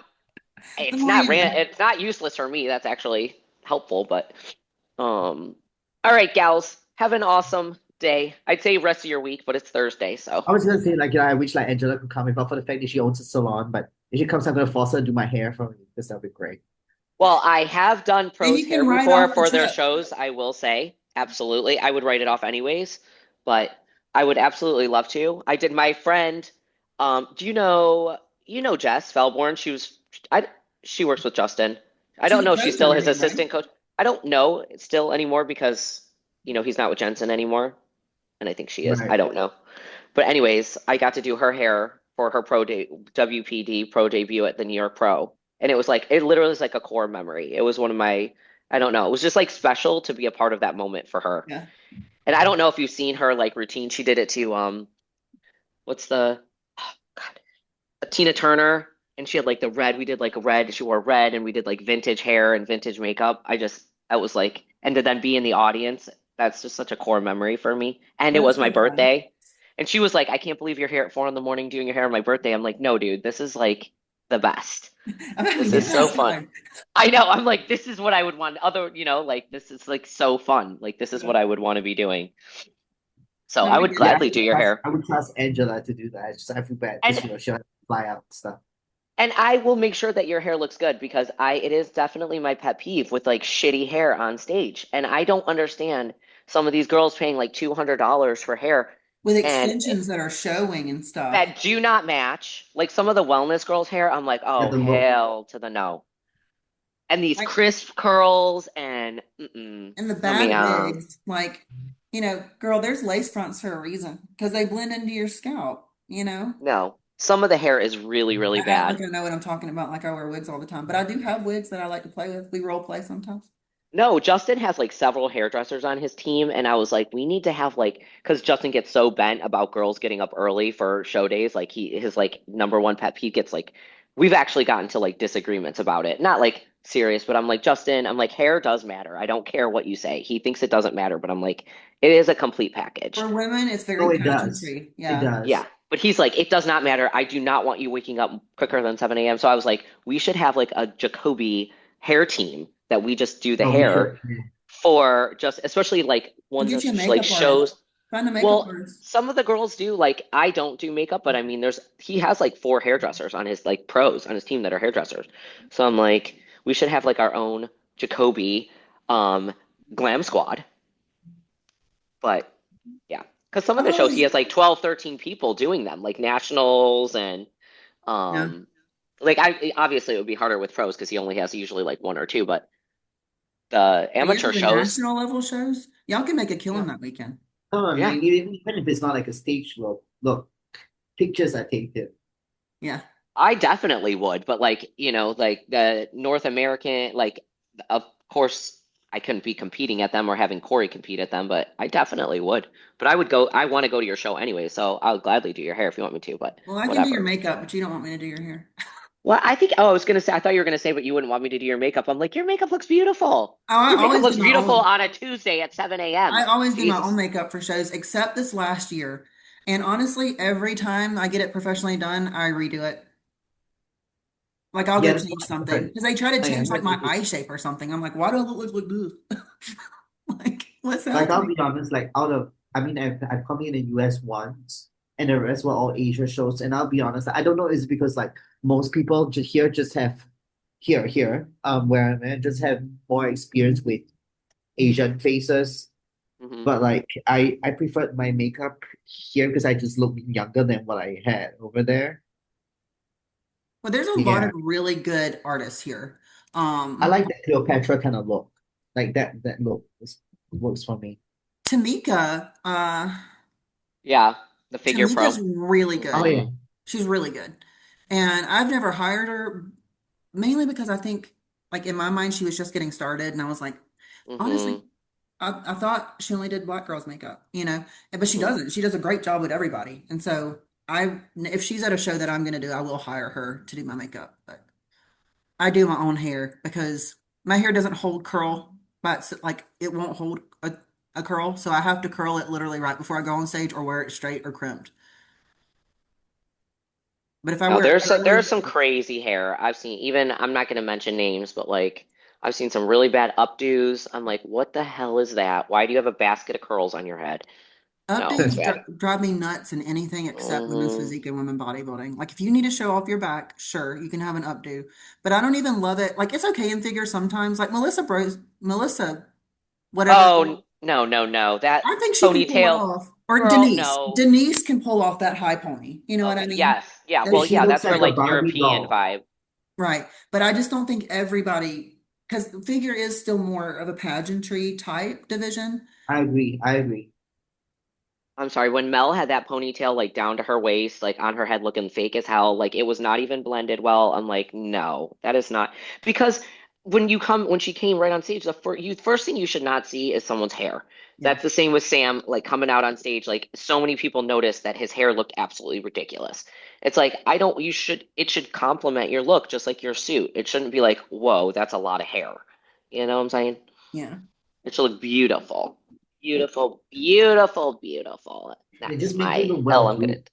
B: The more you know.
A: It's not useless for me. That's actually helpful, but all right, gals, have an awesome day. I'd say rest of your week, but it's Thursday, so.
C: I was gonna say like I wish like Angela could come in, but for the fact that she owns a salon, but if she comes, I'm gonna force her to do my hair for me because that'd be great.
A: Well, I have done
B: And
A: pros
B: you
A: hair
B: can write
A: before
B: off the
A: for their
B: tip.
A: shows, I will say. Absolutely. I would write it off anyways, but I would absolutely love to. I did my friend, do you know Jess Felborn? I, she works with Justin. I
B: She's
A: don't
B: a
A: know if she's
B: coach
A: still
B: under
A: his
B: him, right?
A: assistant coach. I don't know still anymore because, he's not with Jensen anymore, and I think she is. I
C: Right.
A: don't know. But anyways, I got to do her hair for her WPD pro debut at the New York Pro. And it literally was like a core memory. It was one of my, I don't know, it was just like special to be a part of that moment for her.
B: Yeah.
A: And I don't know if you've seen her like routine. She did it to what's the oh, God, Tina Turner, and she had like the red. We did like a red. She wore red, and we did like vintage hair and vintage makeup. I was like, and to then be in the audience, that's just such a core memory for me. And it
B: That's
A: was my
B: so fun.
A: birthday, and she was like, I can't believe you're here at 4 in the morning doing your hair on my birthday. I'm like, no, dude, this is like the best.
B: I'm having
A: This
B: the
A: is so
B: best
A: fun.
B: time.
A: I know. I'm like, this is what I would want. Like this is like so fun. Like this is
B: Yeah.
A: what I would want to be doing. So
B: No,
A: I
B: I
A: would
B: get
C: Yeah,
B: it.
A: gladly do your hair.
C: I would trust Angela to do that. I feel bad
A: And
C: because she'll fly out and stuff.
A: And I will make sure that your hair looks good because it is definitely my pet peeve with like shitty hair on stage. And I don't understand some of these girls paying like $200 for hair
B: with
A: and
B: extensions that are showing and stuff.
A: that do not match. Like some of the wellness girls' hair, I'm like,
C: Yeah,
A: oh,
C: the look.
A: hell to the no. And these
B: Like,
A: crisp curls and mm-mm,
B: and the
A: no
B: bad
A: ma'am.
B: wigs, like, girl, there's lace fronts for a reason because they blend into your scalp,
A: No. Some of the hair is really, really
B: I act
A: bad.
B: like I know what I'm talking about, like I wear wigs all the time, but I do have wigs that I like to play with. We role play sometimes.
A: No, Justin has like several hairdressers on his team, and I was like, we need to have like, because Justin gets so bent about girls getting up early for show days. Like his like number one pet peeve gets like, we've actually gotten to like disagreements about it. Not like serious, but I'm like, Justin, I'm like, hair does matter. I don't care what you say. He thinks it doesn't matter, but I'm like, it is a complete package.
B: For women, it's
C: No,
B: very
C: it does.
B: pageantry.
C: It
B: Yeah.
A: Yeah.
C: does.
A: But he's like, it does not matter. I do not want you waking up quicker than 7 a.m. So I was like, we should have like a Jacoby hair team that we just do the
C: No, we
A: hair
C: should. Yeah.
A: for just especially like
B: We'll
A: ones
B: get
A: that
B: you a
A: like
B: makeup artist.
A: shows.
B: Find a makeup
A: Well,
B: artist.
A: some of the girls do like I don't do makeup, but I mean there's he has like four hairdressers on his like pros on his team that are hairdressers. So I'm like we should have like our own Jacoby um glam squad. But yeah, because some of
B: I've
A: the shows he
B: always,
A: has like 12, 13 people doing them, like nationals and
B: yeah.
A: um like I obviously it would be harder with pros because he only has usually like one or two, but the
B: But yeah,
A: amateur
B: for the
A: shows,
B: national level shows, y'all can make a
A: yeah.
B: killing that weekend.
C: Come on,
A: Yeah.
C: man. Even if it's not like a stage look, look, pictures I take it.
B: Yeah.
A: I definitely would, but like, like the North American, like, of course, I couldn't be competing at them or having Corey compete at them, but I definitely would. But I want to go to your show anyway, so I'll gladly do your hair if you want me to, but
B: Well, I can do your
A: whatever.
B: makeup, but you don't want me to do your hair.
A: Well, I was gonna say, I thought you were gonna say, but you wouldn't want me to do your makeup. I'm like, your makeup looks beautiful.
B: Oh, I
A: Your makeup
B: always do
A: looks
B: my
A: beautiful
B: own.
A: on a Tuesday at 7 a.m.
B: I always do my own
A: Jesus.
B: makeup for shows, except this last year. And honestly, every time I get it professionally done, I redo it. Like I'll go
C: Yeah, that's
B: change
C: what I've
B: something
C: heard.
B: because they try to
C: I
B: change like
C: heard
B: my
C: it.
B: eye shape or something. I'm like, why do I look like this? Like, what's
C: Like I'll
B: happening?
C: be honest, like out of I mean I've come in the US once and the rest were all Asia shows. And I'll be honest, I don't know it's because like most people just have where I'm at just have more experience with Asian faces.
A: Hmm.
C: But like I preferred my makeup here because I just look younger than what I had over there.
B: Well, there's a lot of
C: Yeah.
B: really good artists here.
C: I
B: Um,
C: like the Cleopatra kind of look. Like that look works for me.
B: Tamika,
A: Yeah, the figure
B: Tamika's
A: pro.
B: really
C: Oh
B: good.
A: Hmm.
C: yeah.
B: She's really good. And I've never hired her mainly because I think, like, in my mind, she was just getting started. And I was like, honestly,
A: Hmm.
B: I thought she only did black girls makeup, but she
A: Hmm.
B: doesn't. She does a great job with everybody. And so if she's at a show that I'm going to do, I will hire her to do my makeup. But I do my own hair because my hair doesn't hold curl, but like it won't hold a curl. So I have to curl it literally right before I go on stage or wear it straight or crimped. But if I
A: No,
B: wear it
A: there's
B: curly,
A: some crazy hair I've seen. Even I'm not gonna mention names, but like I've seen some really bad updos. I'm like, what the hell is that? Why do you have a basket of curls on your head? No, it's
B: updos
A: bad.
B: drive me nuts in anything except women's
A: Hmm.
B: physique and women bodybuilding. Like if you need to show off your back, sure, you can have an updo. But I don't even love it. Like it's okay in figure sometimes. Like Melissa, whatever.
A: Oh no, no, no. That
B: I think she can pull it
A: ponytail,
B: off. Or
A: girl,
B: Denise.
A: no.
B: Denise can pull off that high pony. You know what I
A: Okay,
B: mean?
A: yes. Yeah,
C: And
A: well,
B: Denise,
C: she
A: yeah,
C: looks
A: that's her
C: like a
A: like
C: Barbie
A: European
C: doll.
A: vibe.
B: right. But I just don't think everybody, because figure is still more of a pageantry type division.
C: I agree. I agree.
A: I'm sorry, when Mel had that ponytail like down to her waist, like on her head looking fake as hell, like it was not even blended well. I'm like, no, that is not because when she came right on stage, first thing you should not see is someone's hair.
B: Yeah.
A: That's the same with Sam, like coming out on stage, like so many people noticed that his hair looked absolutely ridiculous. It's like I don't it should complement your look just like your suit. It shouldn't be like, whoa, that's a lot of hair. You know what I'm saying?
B: Yeah.
A: It should look beautiful. Beautiful, beautiful, beautiful.
C: They
A: That's
C: just make you
A: my
C: look
A: hell
C: well
A: I'm gonna
C: groomed.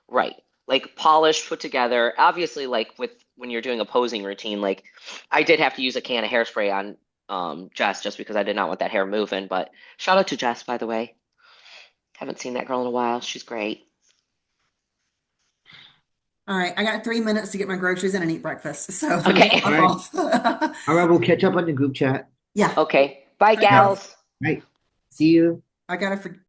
A: right. Like polished, put together. Obviously, like with when you're doing a posing routine, like I did have to use a can of hairspray on Jess just because I did not want that hair moving. But shout out to Jess, by the way. Haven't seen that girl in a while. She's great.
B: All right, I got 3 minutes to get my groceries in and eat breakfast, so I'm gonna
A: Okay.
C: All
B: hop
C: right.
B: off.
C: All right, we'll catch up on the group chat.
B: Yeah.
A: Okay. Bye,
B: Bye, guys.
A: gals.
C: Right. See you.
B: I gotta forget.